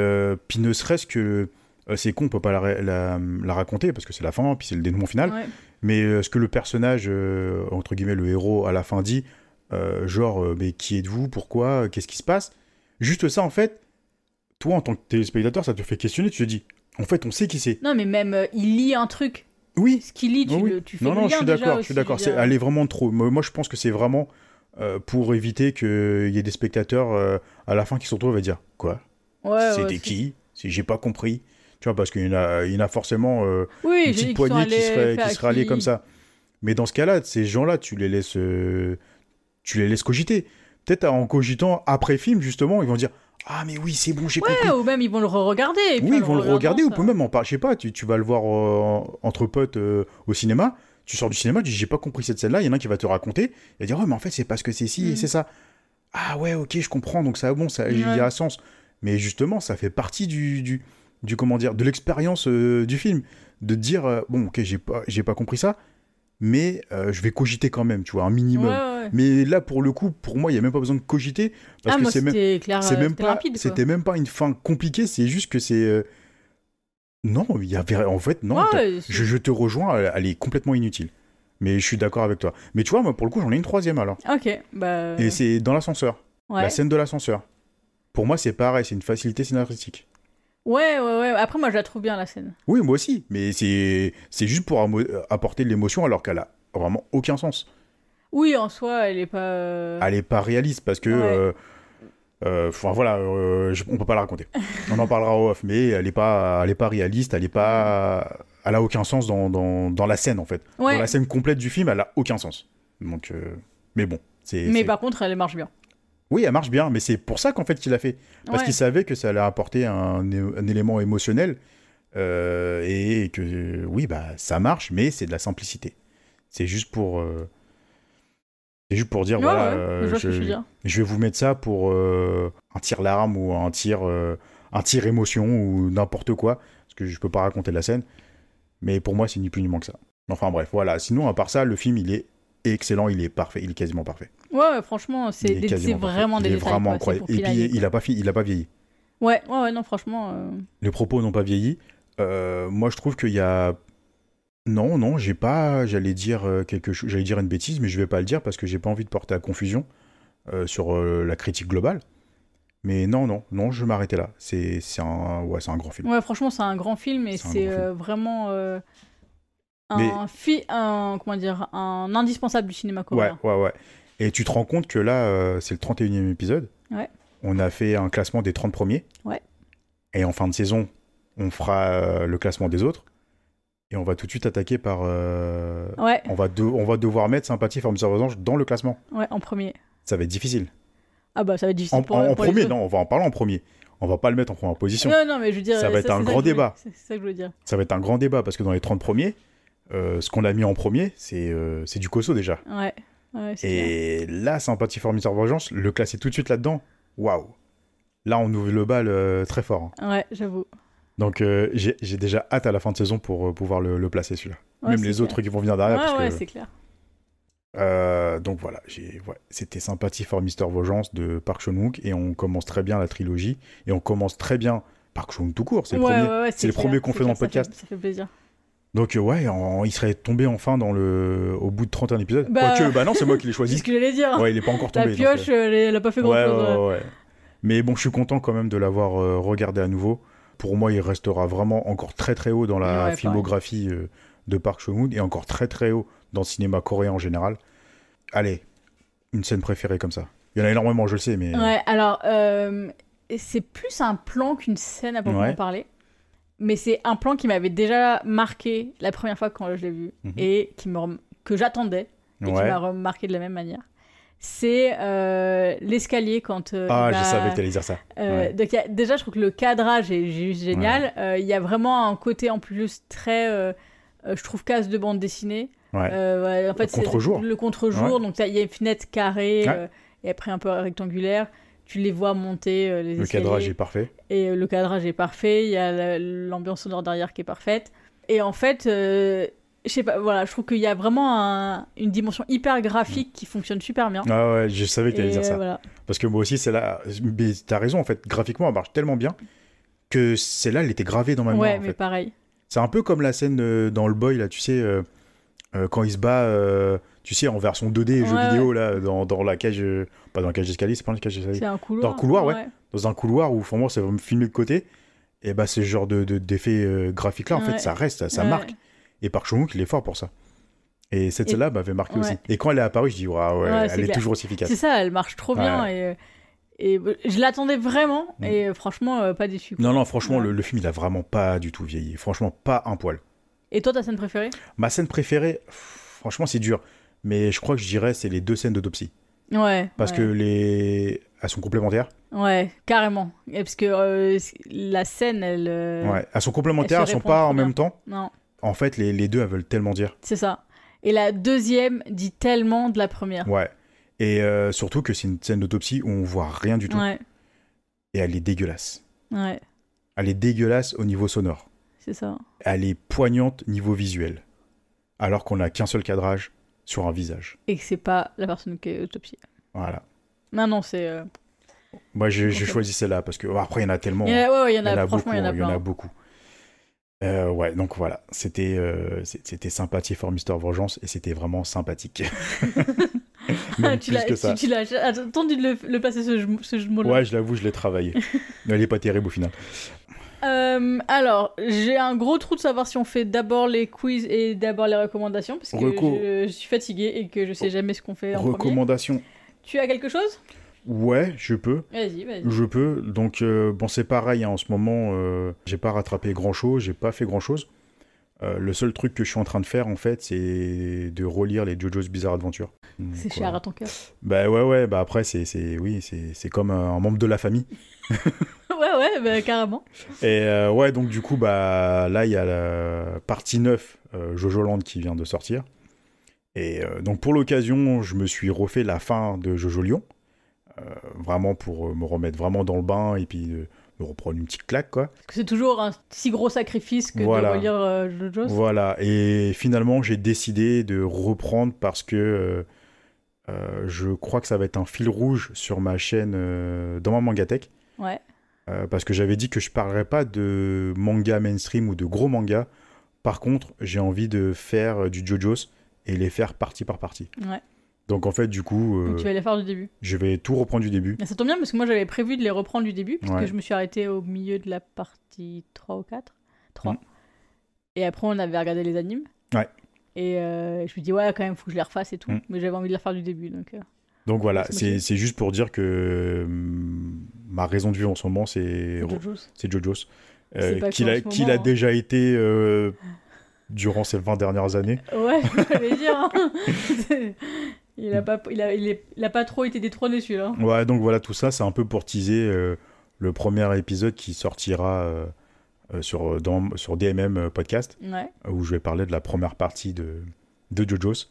puis ne serait-ce que... c'est con, on peut pas la raconter parce que c'est la fin, puis c'est le dénouement final. Ouais. Mais ce que le personnage, entre guillemets, le héros, à la fin dit, mais qui êtes-vous? Pourquoi? Qu'est-ce qui se passe? Juste ça, en fait, toi, en tant que téléspectateur, ça te fait questionner. Tu te dis, en fait, on sait qui c'est. Non, mais même, il lit un truc. Oui. Ce qu'il lit, tu fais le lien je suis déjà d'accord, aussi, je suis d'accord. je veux dire. Elle est vraiment trop... Moi, je pense que c'est vraiment pour éviter qu'il y ait des spectateurs à la fin qui se retrouvent et dire, quoi? Ouais, C'était qui? J'ai pas compris. Tu vois, parce qu'il y en a forcément oui, une petite poignée qui serait allée comme ça. Mais dans ce cas-là, ces gens-là, tu les laisses cogiter. Peut-être en cogitant après film, justement, ils vont dire « Ah, mais oui, c'est bon, j'ai compris. » ou même ils vont le re-regarder. Oui, ils vont le regarder, ou peut même en parler. Je sais pas, tu vas le voir entre potes au cinéma. Tu sors du cinéma, tu dis « J'ai pas compris cette scène-là. » Il y en a un qui va te raconter. Il va dire « Ouais, mais en fait, c'est parce que c'est ci et c'est ça. » Ah ouais, ok, je comprends. Donc ça, bon, il y a un sens. Mais justement, ça fait partie du comment dire, de l'expérience du film, de dire bon, ok, j'ai pas compris ça, mais je vais cogiter quand même, tu vois, un minimum. Ouais. Mais là, pour le coup, pour moi, il y a même pas besoin de cogiter parce que moi, c'était rapide, c'était même pas une fin compliquée, c'est juste que c'est non, il y avait en fait non, je te rejoins, elle est complètement inutile. Mais je suis d'accord avec toi. Mais tu vois, moi, pour le coup, j'en ai une troisième alors. Ok, bah. Et c'est dans l'ascenseur. Ouais. La scène de l'ascenseur. Pour moi, c'est pareil, c'est une facilité scénaristique. Ouais. Après, moi, je la trouve bien, la scène. Oui, moi aussi. Mais c'est juste pour apporter de l'émotion alors qu'elle a vraiment aucun sens. Oui, en soi, elle est pas... Elle est pas réaliste parce que... voilà, on peut pas la raconter. On en parlera en off, mais elle est pas réaliste, elle a aucun sens dans la scène, en fait. Ouais. Dans la scène complète du film, elle a aucun sens. Donc, mais bon. Par contre, elle marche bien. Oui, elle marche bien, mais c'est pour ça qu'en fait qu'il l'a fait. Parce qu'il savait que ça allait apporter un élément émotionnel et que, oui, bah, ça marche, mais c'est de la simplicité. C'est juste pour... dire, voilà, je vais vous mettre ça pour un tir-larme ou un tir-émotion ou n'importe quoi, parce que je peux pas raconter la scène. Mais pour moi, c'est ni plus ni moins que ça. Enfin bref, voilà. Sinon, à part ça, le film, il est excellent, il est parfait, il est quasiment parfait. Ouais, franchement, c'est vraiment des détails. Il est vraiment incroyable. Et puis, il a pas vieilli. Ouais, non, franchement... Les propos n'ont pas vieilli. Moi, je trouve qu'il y a... Non, j'ai pas... J'allais dire quelque chose... J'allais dire une bêtise, mais je vais pas le dire parce que j'ai pas envie de porter à confusion sur la critique globale. Mais non, je vais m'arrêter là. C'est un grand film. Ouais, franchement, c'est un grand film et c'est vraiment... un indispensable du cinéma coréen. Ouais. Et tu te rends compte que là, c'est le 31e épisode. Ouais. On a fait un classement des 30 premiers. Ouais. Et en fin de saison, on fera le classement des autres. Et on va tout de suite attaquer par... Ouais. On va devoir mettre Sympathie for Mr. Vengeance dans le classement. Ouais, en premier. Ça va être difficile. Ah bah, ça va être difficile en premier, non, on va en parler en premier. On va pas le mettre en première position. Non, mais je veux dire... Ça va être un grand débat. C'est ça que je veux dire. Ça va être un grand débat parce que dans les 30 premiers, ce qu'on a mis en premier, c'est du cosso déjà. Ouais, et clair. Là, Sympathie for Mr. Vengeance, le classer tout de suite là-dedans, waouh. Là, on ouvre le bal très fort. Hein. Ouais, j'avoue. Donc, j'ai déjà hâte à la fin de saison pour pouvoir le placer, celui-là. Ouais, même les autres qui vont venir derrière. Ouais, c'est clair. Donc voilà, c'était Sympathie for Mr. Vengeance de Park Chan-wook et on commence très bien la trilogie et on commence très bien Park Chan-wook tout court, c'est le premier qu'on fait dans le podcast. Ça fait plaisir. Donc il serait tombé enfin au bout de 31 épisodes. Quoique, non, c'est moi qui l'ai choisi. C'est ce que j'allais dire. Ouais, il est pas encore tombé. La pioche, elle a pas fait grand-chose. Ouais. Mais bon, je suis content quand même de l'avoir regardé à nouveau. Pour moi, il restera vraiment encore très très haut dans la filmographie de Park Chan-wook et encore très très haut dans le cinéma coréen en général. Allez, une scène préférée comme ça. Il y en a énormément, je le sais, mais... Ouais, alors, c'est plus un plan qu'une scène à proprement parler. Mais c'est un plan qui m'avait déjà marqué la première fois quand je l'ai vu et que j'attendais et qui m'a remarqué de la même manière. C'est l'escalier quand je savais que t'allais dire ça. Donc déjà je trouve que le cadrage est juste génial. Il y a vraiment un côté en plus très je trouve casse de bande dessinée. En fait, c'est le contre-jour, donc il y a une fenêtre carrée et après un peu rectangulaire. Tu les vois monter les escaliers. Le cadrage est parfait. Et le cadrage est parfait. Il y a l'ambiance sonore derrière qui est parfaite. Et en fait, je sais pas, voilà, je trouve qu'il y a vraiment une dimension hyper graphique qui fonctionne super bien. Ah ouais, je savais que tu allais dire ça. Voilà. Parce que moi aussi, c'est là. Mais t'as raison, en fait, graphiquement, elle marche tellement bien que celle-là, elle était gravée dans ma mémoire. Ouais, mais pareil. C'est un peu comme la scène dans Le Boy, là, tu sais, quand il se bat, tu sais, en version 2D, jeu vidéo, là, dans la cage. Pas dans la cage d'escalier, c'est pas dans la cage d'escalier. C'est un couloir. Dans le couloir, ouais. Dans un couloir où, vraiment, c'est vraiment filmé de côté. Et bah, ce genre d'effet graphique-là, en fait, ça reste, ça marque. Et Park Chan-wook, il est fort pour ça. Et cette scène-là m'avait marqué aussi. Et quand elle est apparue, je dis, elle est toujours aussi efficace. C'est ça, elle marche trop bien. Et je l'attendais vraiment. Et franchement, pas déçu. Non, franchement, le film, il a vraiment pas du tout vieilli. Franchement, pas un poil. Et toi, ta scène préférée ? Ma scène préférée, franchement, c'est dur. Mais je crois que je dirais, c'est les 2 scènes d'autopsie. Ouais. Parce que elles sont complémentaires. Ouais, carrément. Et parce que la scène, elles sont complémentaires, elles sont pas en même temps. Non. En fait, les deux, elles veulent tellement dire. C'est ça. Et la deuxième dit tellement de la première. Ouais. Et surtout que c'est une scène d'autopsie où on voit rien du tout. Ouais. Et elle est dégueulasse. Ouais. Elle est dégueulasse au niveau sonore. C'est ça. Elle est poignante niveau visuel. Alors qu'on n'a qu'un seul cadrage sur un visage. Et que c'est pas la personne qui est autopsiée. Voilà. Non, c'est... Moi, j'ai choisi celle-là parce que après, il y en a tellement. Il y en a beaucoup. Il y en a beaucoup. Donc voilà, c'était Sympathie for Mr. Vengeance et c'était vraiment sympathique. Tu l'as attendu de le passer ce mot-là. Ouais, je l'avoue, je l'ai travaillé. Elle est pas terrible au final. Alors, j'ai un gros trou de savoir si on fait d'abord les quiz et d'abord les recommandations parce que je suis fatiguée et que je sais jamais ce qu'on fait en premier. Recommandations. Tu as quelque chose ? Ouais, je peux. Vas-y. Je peux. Donc, c'est pareil, hein, en ce moment, j'ai pas rattrapé grand-chose, j'ai pas fait grand-chose. Le seul truc que je suis en train de faire, en fait, c'est de relire les JoJo's Bizarre Adventure. C'est cher à ton cœur. Bah ouais, bah après, c'est comme un membre de la famille. Ouais, carrément. Et donc du coup, bah là, il y a la partie 9, Jojo Land, qui vient de sortir. Et donc pour l'occasion, je me suis refait la fin de Jojo Lion. Vraiment pour me remettre vraiment dans le bain et puis me reprendre une petite claque, quoi. Parce que c'est toujours un si gros sacrifice que de relire JoJo's. Voilà, et finalement j'ai décidé de reprendre parce que je crois que ça va être un fil rouge sur ma chaîne dans ma Mangatech. Ouais. Parce que j'avais dit que je parlerais pas de manga mainstream ou de gros mangas. Par contre, j'ai envie de faire du JoJo's et les faire partie par partie. Ouais. Donc en fait, du coup... Donc tu vas les faire du début. Je vais tout reprendre du début. Ça tombe bien parce que moi j'avais prévu de les reprendre du début parce que je me suis arrêtée au milieu de la partie 3 ou 4. 3. Et après on avait regardé les animes. Ouais. Et je me dis ouais quand même faut que je les refasse et tout. Mais j'avais envie de les faire du début. Donc voilà, c'est juste pour dire que ma raison de vivre en ce moment c'est JoJo's. Qu'il a déjà été durant ces 20 dernières années. Ouais, j'allais dire. Hein. Il a pas trop été détrôné celui-là. Ouais, donc voilà, tout ça, c'est un peu pour teaser le premier épisode qui sortira sur DMM Podcast, où je vais parler de la première partie de JoJo's.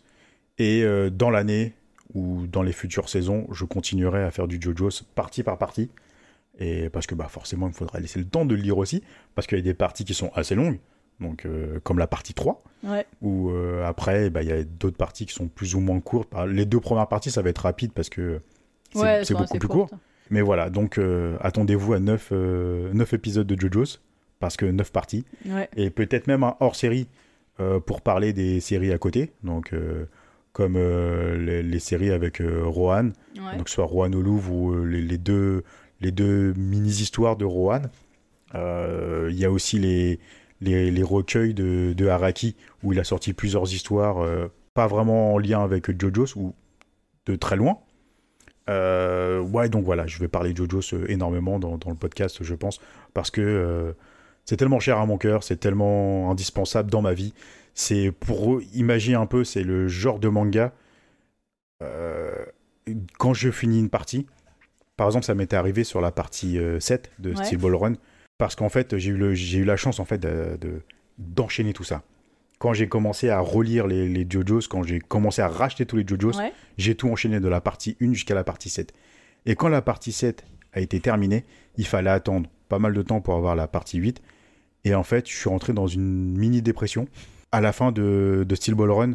Et dans l'année ou dans les futures saisons, je continuerai à faire du JoJo's partie par partie. Et parce que forcément, il faudra laisser le temps de le lire aussi, parce qu'il y a des parties qui sont assez longues. Donc, comme la partie 3, où après, il y a d'autres parties qui sont plus ou moins courtes. Les 2 premières parties, ça va être rapide parce que c'est beaucoup plus court. Mais voilà, donc attendez-vous à 9 épisodes de JoJo's, parce que 9 parties. Ouais. Et peut-être même un hors-série pour parler des séries à côté. Donc, comme les séries avec Rohan, donc soit Rohan au Louvre ou les deux mini-histoires de Rohan. Il y a aussi les recueils de Araki, où il a sorti plusieurs histoires, pas vraiment en lien avec JoJo's, ou de très loin. Donc voilà, je vais parler de JoJo's énormément dans le podcast, je pense, parce que C'est tellement cher à mon cœur, c'est tellement indispensable dans ma vie. C'est pour imaginer un peu, c'est le genre de manga. Quand je finis une partie, par exemple, ça m'était arrivé sur la partie 7 de Steel Ball Run, parce qu'en fait, j'ai eu la chance en fait d'enchaîner tout ça. Quand j'ai commencé à relire les JoJo's, quand j'ai commencé à racheter tous les JoJo's, j'ai tout enchaîné de la partie 1 jusqu'à la partie 7. Et quand la partie 7 a été terminée, il fallait attendre pas mal de temps pour avoir la partie 8. Et en fait, je suis rentré dans une mini-dépression. À la fin de Steel Ball Run,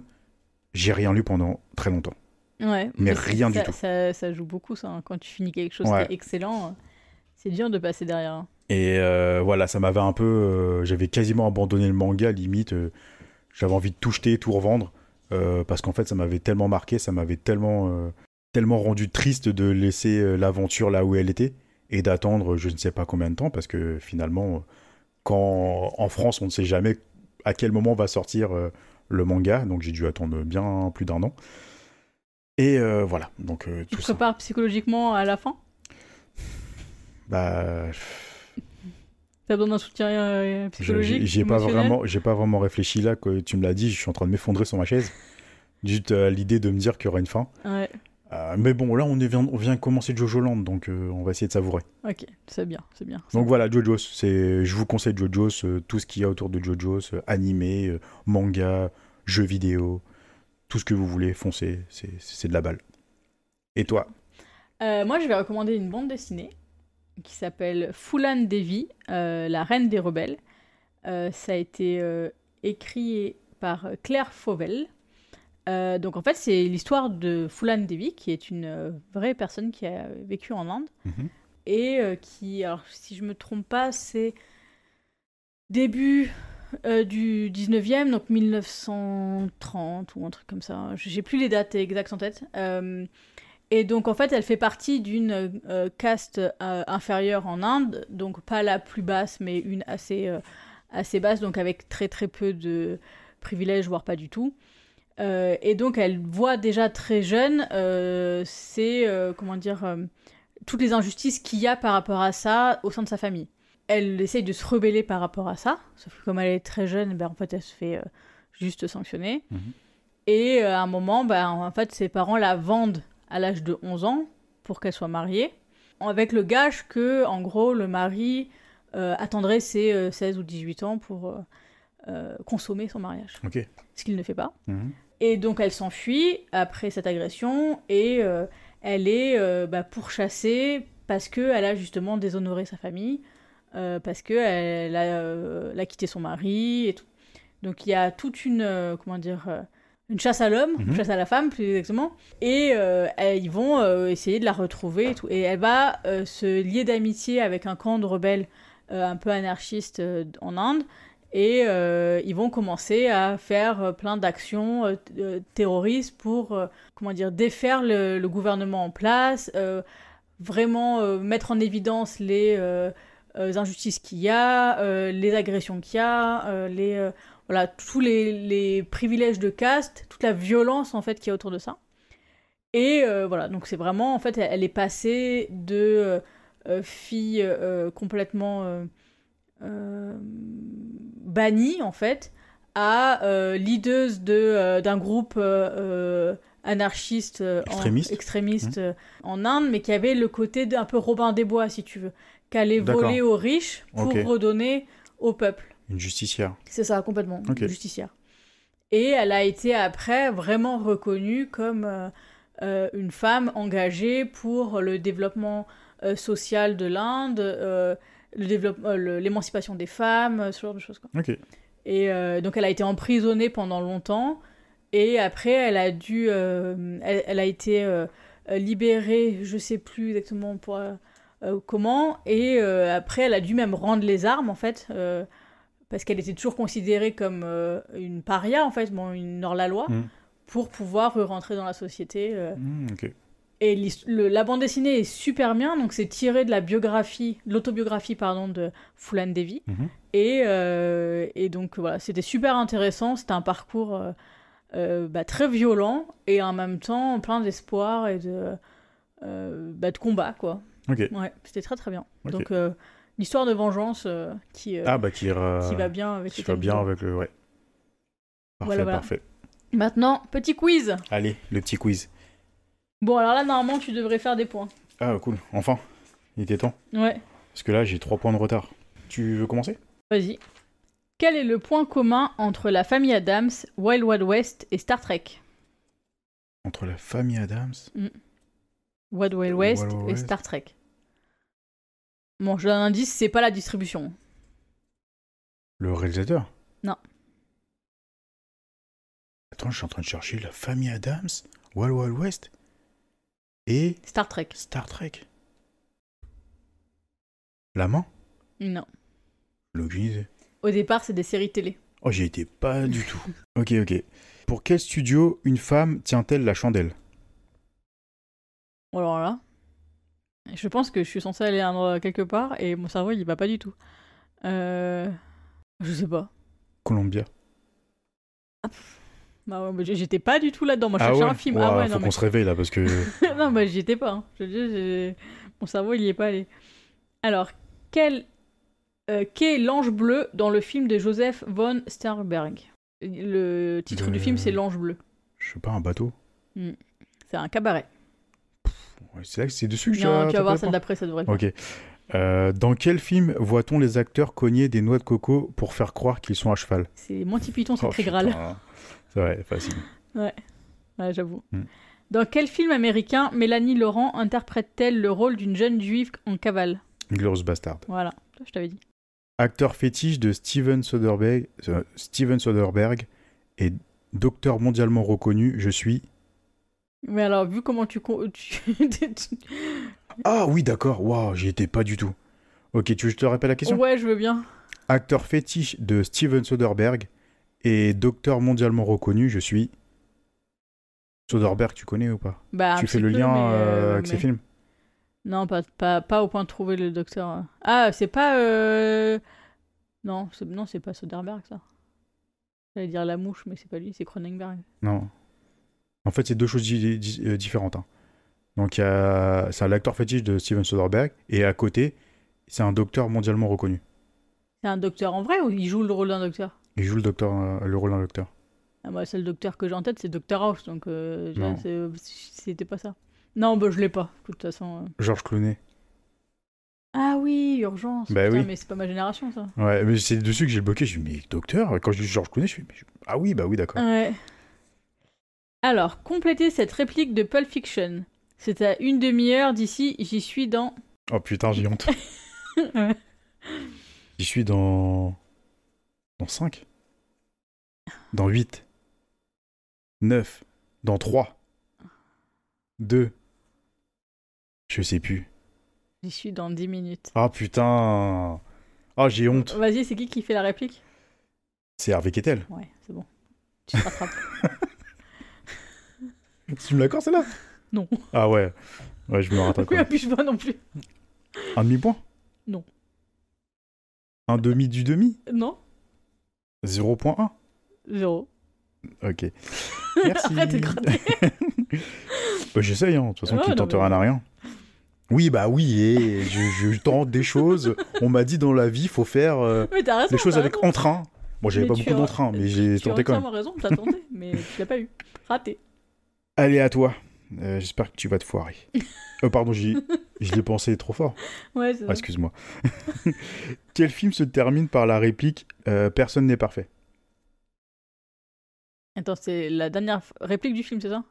j'ai rien lu pendant très longtemps. Ouais, mais rien du tout. Ça joue beaucoup, ça. Hein. Quand tu finis quelque chose qui est excellent, c'est dur de passer derrière. Hein. Et voilà, ça m'avait un peu... j'avais quasiment abandonné le manga, limite. J'avais envie de tout jeter, tout revendre. Parce qu'en fait, ça m'avait tellement marqué, ça m'avait tellement rendu triste de laisser l'aventure là où elle était et d'attendre je ne sais pas combien de temps, parce que finalement, quand en France, on ne sait jamais à quel moment va sortir le manga, donc j'ai dû attendre bien plus d'1 an. Et voilà, donc tu te prépares psychologiquement à la fin ? Bah... T'as besoin d'un soutien psychologique, j'ai pas vraiment réfléchi là, que tu me l'as dit, je suis en train de m'effondrer sur ma chaise. Juste à l'idée de me dire qu'il y aura une fin. Ouais. Mais bon, là, on vient de commencer Jojo Land, donc on va essayer de savourer. Ok, c'est bien. Donc voilà, Jojo's, je vous conseille Jojo's, tout ce qu'il y a autour de Jojo's, animé, manga, jeux vidéo, tout ce que vous voulez, foncez, c'est de la balle. Et toi ? Moi, je vais recommander une bande dessinée qui s'appelle Fulan Devi, la reine des rebelles. Ça a été écrit par Claire Fauvel. Donc en fait, c'est l'histoire de Fulan Devi, qui est une vraie personne qui a vécu en Inde. Et qui, alors si je me trompe pas, c'est début du 19e, donc 1930 ou un truc comme ça. J'ai plus les dates exactes en tête. Et donc, en fait, elle fait partie d'une caste inférieure en Inde, donc pas la plus basse, mais une assez basse, donc avec très très peu de privilèges, voire pas du tout. Et donc, elle voit déjà très jeune, toutes les injustices qu'il y a par rapport à ça au sein de sa famille. Elle essaye de se rebeller par rapport à ça, sauf que comme elle est très jeune, en fait, elle se fait juste sanctionner. Et à un moment, en fait, ses parents la vendent à l'âge de 11 ans pour qu'elle soit mariée, avec le gage que, en gros, le mari attendrait ses 16 ou 18 ans pour consommer son mariage. Ce qu'il ne fait pas. Et donc, elle s'enfuit après cette agression et elle est pourchassée parce qu'elle a justement déshonoré sa famille, parce qu'elle a quitté son mari et tout. Donc, il y a toute une chasse à l'homme, une chasse à la femme plus exactement, et ils vont essayer de la retrouver et tout. Et elle va se lier d'amitié avec un camp de rebelles un peu anarchistes en Inde, et ils vont commencer à faire plein d'actions terroristes pour défaire le gouvernement en place, vraiment mettre en évidence les injustices qu'il y a, les agressions qu'il y a, voilà, tous les privilèges de caste, toute la violence en fait qu'il y a autour de ça. Et voilà, donc c'est vraiment, en fait, elle est passée de fille complètement bannie, en fait, à leaduse d'un groupe anarchiste extrémiste en Inde, mais qui avait le côté un peu Robin des Bois, si tu veux, qu'allait voler aux riches pour redonner au peuple. Une justicière. C'est ça, complètement. Une justicière. Et elle a été après vraiment reconnue comme une femme engagée pour le développement social de l'Inde, l'émancipation des femmes, ce genre de choses. Quoi. Et donc elle a été emprisonnée pendant longtemps. Et après, elle a été libérée, je sais plus exactement comment. Et après, elle a dû même rendre les armes, en fait. Parce qu'elle était toujours considérée comme une paria, en fait, une hors-la-loi, pour pouvoir rentrer dans la société. Et la bande dessinée est super bien, donc c'est tiré de l'autobiographie de Fulan Devi. Et donc voilà, c'était super intéressant, c'était un parcours très violent, et en même temps plein d'espoir et de combat, quoi. Ouais, c'était très très bien. Donc L'histoire de vengeance qui va bien avec qui le va thème bien du- avec le... Ouais. Parfait, Voilà. parfait. Maintenant, petit quiz. Allez, le petit quiz. Bon, alors là, normalement, tu devrais faire des points. Ah, cool. Enfin, il était temps. Ouais, Parce que là, j'ai 3 points de retard. Tu veux commencer? vas-y. Quel est le point commun entre la famille Adams, Wild Wild West et Star Trek? Entre la famille Adams... Wild Wild West Wild Wild et West. Star Trek. Bon, je donne un indice, c'est pas la distribution. Le réalisateur? Non. Attends, je suis en train de chercher la famille Adams, Wild Wild West et Star Trek. Star Trek. La main? Non. Aucune idée. Au départ, c'est des séries télé. Oh, j'y étais pas du tout. Ok. Pour quel studio une femme tient-elle la chandelle? Alors là, je pense que je suis censée aller à un endroit quelque part et mon cerveau il y va pas du tout. Je sais pas. Columbia. Bah ouais, mais j'étais pas du tout là-dedans. Moi, je cherchais un film. Ouah, Ah ouais, faut non, qu'on mais... se réveille là parce que... non, bah j'y étais pas. Hein. Je veux dire, mon cerveau il y est pas allé. Alors, qu'est l'ange bleu dans le film de Joseph von Sternberg? Le titre du film, c'est L'ange bleu. Je sais pas, un bateau? C'est un cabaret. Ouais, c'est là que c'est dessus que Non, tu vas voir t'as celle pas. d'après, ça devrait le faire. Ok. Dans quel film voit-on les acteurs cogner des noix de coco pour faire croire qu'ils sont à cheval? C'est Monty Python, c'est Oh, très Graal. putain. C'est vrai, facile. Ouais, j'avoue. Mm. Dans quel film américain Mélanie Laurent interprète-t-elle le rôle d'une jeune juive en cavale? Glorious Bastard. Voilà, ça, je t'avais dit. Acteur fétiche de Steven Soderbergh et docteur mondialement reconnu, je suis... Mais alors, vu comment Ah oui, d'accord. Waouh, j'y étais pas du tout. Ok, tu veux que je te répète la question? Ouais, je veux bien. Acteur fétiche de Steven Soderbergh et docteur mondialement reconnu, je suis... Soderbergh, tu connais ou pas? Bah, un Tu fais petit le peu, lien mais, avec ses films? Non, pas au point de trouver le docteur. Ah, c'est pas... Non, c'est pas Soderbergh, ça. J'allais dire La Mouche, mais c'est pas lui, c'est Cronenberg. Non. En fait, c'est deux choses différentes. Hein. Donc, c'est l'acteur fétiche de Steven Soderbergh, et à côté, c'est un docteur mondialement reconnu. C'est un docteur en vrai ou il joue le rôle d'un docteur? Il joue le rôle d'un docteur. Ah bah, c'est le docteur que j'ai en tête, c'est Doctor House, donc Non. c'était pas ça. Non, bah je l'ai pas, de toute façon. Georges Clooney. Ah oui, Urgence. Bah Putain, oui. mais c'est pas ma génération, ça. Ouais, mais c'est dessus que j'ai bloqué. Je me dis, mais docteur? Quand je dis Georges Clooney, je fais, ah oui, bah oui, d'accord. Ouais. Alors, complétez cette réplique de Pulp Fiction. C'est à 1 demi-heure d'ici, j'y suis dans... Oh putain, j'ai honte. Ouais. J'y suis dans 5. Dans 8. 9. Dans 3. 2. Je sais plus. J'y suis dans 10 minutes. Ah putain. Ah, j'ai honte. Vas-y, c'est qui fait la réplique? C'est Harvey Keitel. Ouais, c'est bon. Tu te rattrapes. Tu me l'accordes, celle-là? Non. Ah ouais. Ouais, je me rattrape. Oui, appuie pas non plus. Un demi-point? Non. Un demi du demi? Non. 0.1? 0. Ok. Merci. Arrête de gratter. Bah, j'essaye, hein. De toute façon, Ouais, qui non, tente mais- rien à rien. Oui, bah oui, et je tente des choses. On m'a dit dans la vie, faut faire Mais t'as raison. des choses t'as avec raison. entrain. Bon, j'avais Mais pas tu beaucoup as- d'entrain, mais j'ai tenté Tu as quand même. entièrement raison, t'as tenté, mais tu l'as pas eu. Raté. Allez, à toi. J'espère que tu vas te foirer. Pardon, je l'ai pensé trop fort. Ouais, c'est Ah, ça. excuse-moi. Quel film se termine par la réplique Personne n'est parfait? Attends, c'est la dernière réplique du film, c'est ça?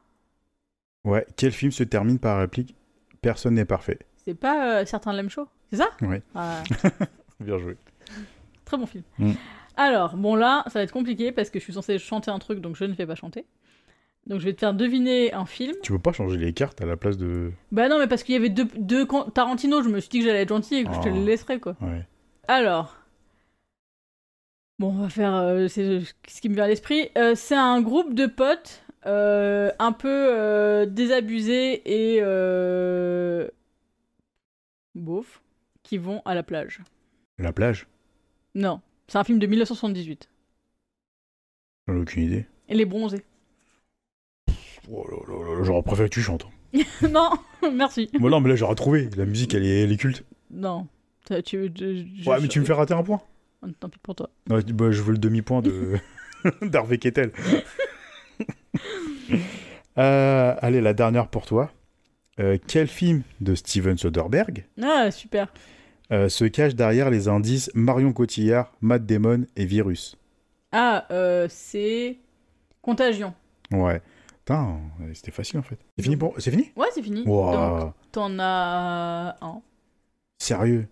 Ouais, quel film se termine par la réplique Personne n'est parfait? C'est pas Certains l'aiment chaud, c'est ça? Ouais. Ah, Bien joué. très bon film. Mm. Alors, bon là, ça va être compliqué parce que je suis censée chanter un truc, donc je ne vais pas chanter. Donc je vais te faire deviner un film. Tu peux pas changer les cartes à la place de... Bah non, mais parce qu'il y avait deux Tarantino, je me suis dit que j'allais être gentil et que je te Oh. le laisserai, quoi. Ouais. Alors... Bon, on va faire c'est ce qui me vient à l'esprit. C'est un groupe de potes un peu désabusés et beaufs qui vont à la plage. La plage? Non, c'est un film de 1978. J'en ai aucune idée. Et les bronzés. Oh là là là, j'aurais préféré que tu chantes. Non, merci. Bon, non, mais là, j'aurais trouvé. La musique, elle est culte. Non, Ouais, mais tu me fais rater un point. Tant pis pour toi. Ouais, bah, je veux le demi-point de d'Harvey Keitel. Allez, la dernière pour toi. Quel film de Steven Soderbergh Ah, super. se cache derrière les indices Marion Cotillard, Matt Damon et Virus? Ah, c'est Contagion. Ouais. Putain, c'était facile en fait. C'est fini pour... C'est fini? Ouais, c'est fini. Wow. Donc, t'en as un. Sérieux?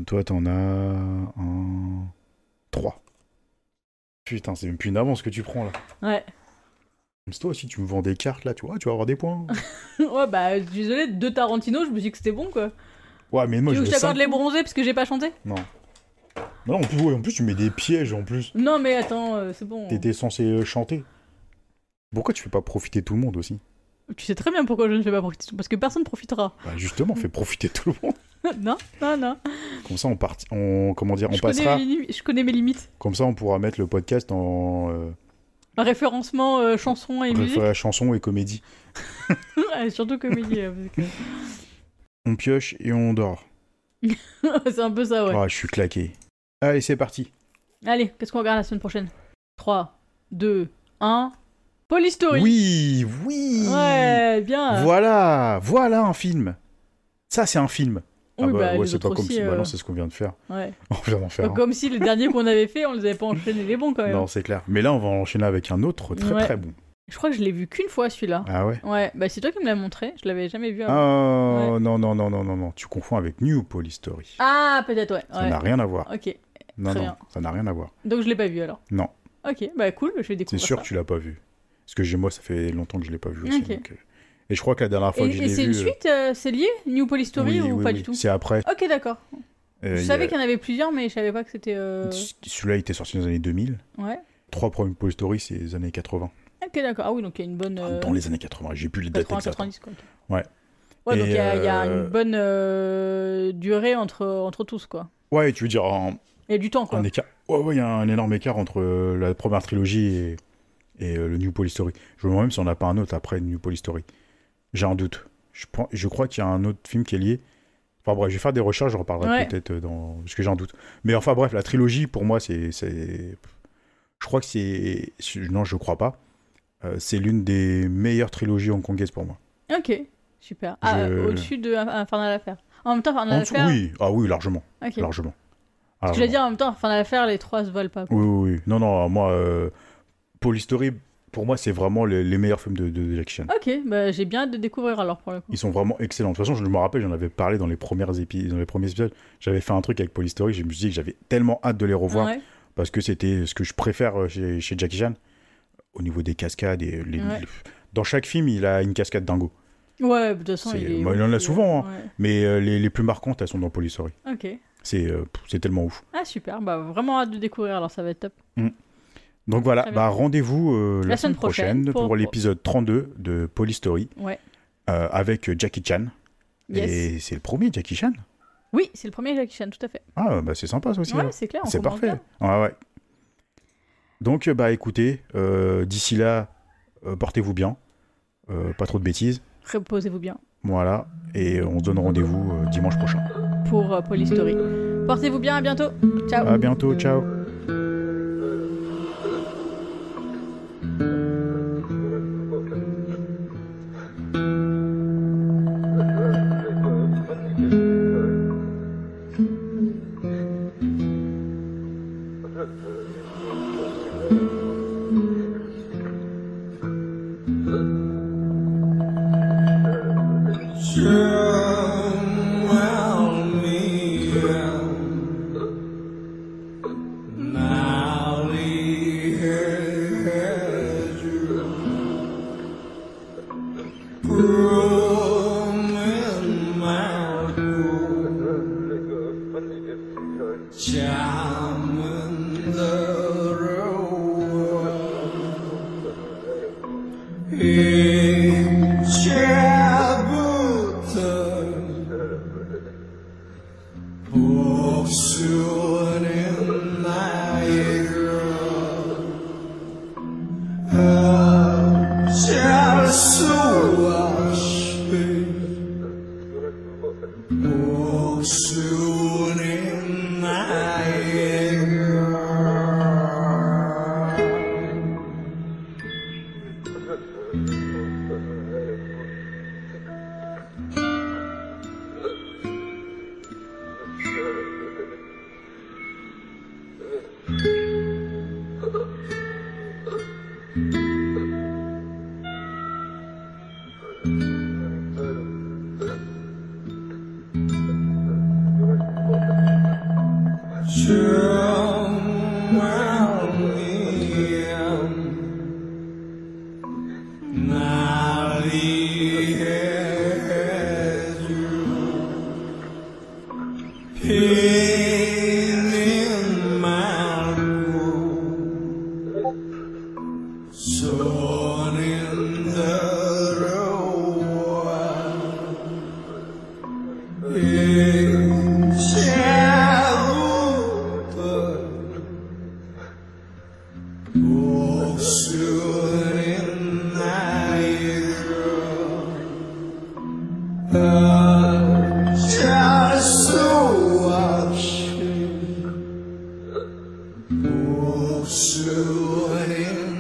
Toi, t'en as un... 3. Putain, c'est même plus une avance que tu prends là. Ouais. Comme toi aussi, tu me vends des cartes là, tu vois, tu vas avoir des points. Ouais, bah, désolé, de Tarantino, je me suis dit que c'était bon, quoi. Ouais, mais moi Tu veux je que je veux t'accorde 5. les bronzés parce que j'ai pas chanté? Non. Non, en plus, ouais, en plus, tu mets des pièges en plus. Non, mais attends, c'est bon. T'étais censé chanter. Pourquoi tu fais pas profiter tout le monde aussi? Tu sais très bien pourquoi je ne fais pas profiter, parce que personne profitera. Bah justement, fais profiter tout le monde. Non, non, non. Comme ça, comment dire, on passera. Je connais mes limites. Comme ça, on pourra mettre le podcast en Un référencement chanson et musique. chanson et comédie. Ouais, surtout comédie. On pioche et on dort. C'est un peu ça, ouais. Ah, je suis claqué. Allez, c'est parti. Allez, qu'est-ce qu'on regarde la semaine prochaine? 3, 2, 1. Polystory. Oui, oui. Ouais, bien. Voilà un film. Ça, c'est un film. Oui, ouais, les c'est autres pas comme aussi, si. Bah non, c'est ce qu'on vient de faire. Ouais. On vient d'en faire. Comme si les derniers qu'on avait fait, on les avait pas enchaînés les bons quand même. Non, c'est clair. Mais là, on va enchaîner avec un autre très Ouais. très bon. Je crois que je l'ai vu qu'une fois celui-là. Ah ouais? Ouais, bah c'est toi qui me l'as montré, je l'avais jamais vu avant. Oh, non. Tu confonds avec New Polystory. Ah, peut-être, ouais. Ça n'a rien à voir. Ok, Non, très non, bien. ça n'a rien à voir. Donc je l'ai pas vu alors. Non. Ok, bah cool, je vais C'est découvrir sûr ça. que tu l'as pas vu. Parce que moi, ça fait longtemps que je l'ai pas vu aussi. Ok. Donc, et je crois que la dernière fois que je Et l'ai c'est vu... une suite, c'est lié, New Polystory ou pas du tout? C'est après. Ok, d'accord. Je savais qu'il y en avait plusieurs, mais je savais pas que c'était... Celui-là était sorti dans les années 2000. Ouais. 3 premiers Polystory, c'est les années 80. Ok, d'accord. Ah oui, donc il y a une bonne... Dans les années 80, j'ai plus les dates 80, exactes. 90, quoi. Ok. Ouais. Ouais, Et donc il y a une bonne durée entre tous, quoi. Ouais, tu veux dire Il y a du temps, quoi. un écart. Ouais, il y a un énorme écart entre la première trilogie et le New Polystory. Je me demande même si on n'a pas un autre après New Polystory. J'ai un doute. Je crois qu'il y a un autre film qui est lié. Enfin bref, je vais faire des recherches, je reparlerai peut-être dans... Parce que j'ai un doute. Mais enfin bref, la trilogie, pour moi, c'est... Je crois que c'est... Non, je crois pas. C'est l'une des meilleures trilogies hongkongaises pour moi. Ok, super. Ah, au-dessus de Infernal Affair. En même temps, Infernal Affair... Oui, oui, largement. Ok. Largement. Ce que je veux dire, en même temps, Infernal Affair, les trois se valent pas. Quoi. Oui. Non, moi, Polystory, pour moi, c'est vraiment les meilleurs films de Jackie Chan. Ok, bah j'ai bien hâte de découvrir alors pour le coup. Ils sont vraiment excellents. De toute façon, je me rappelle, j'en avais parlé dans les premiers épisodes. J'avais fait un truc avec Polystory, je me suis dit que j'avais tellement hâte de les revoir, parce que c'était ce que je préfère chez Jackie Chan, au niveau des cascades. Dans chaque film, il a une cascade dingo. Ouais, de toute façon, il en a souvent, mais les plus marquantes, elles sont dans Polystory. Ok. C'est tellement ouf. Ah super, bah vraiment hâte de découvrir, alors ça va être top. Donc voilà, rendez-vous la semaine prochaine pour l'épisode 32 de Polystory, avec Jackie Chan. Yes. Et c'est le premier Jackie Chan? Oui, c'est le premier Jackie Chan, tout à fait. Ah, bah c'est sympa ça aussi. Ouais, c'est clair. C'est parfait. Ouais. Donc, écoutez, d'ici là, portez-vous bien. Pas trop de bêtises. Reposez-vous bien. Voilà. Et on se donne rendez-vous dimanche prochain. Pour Polystory. Portez-vous bien, à bientôt. Ciao. À bientôt, ciao. So Soon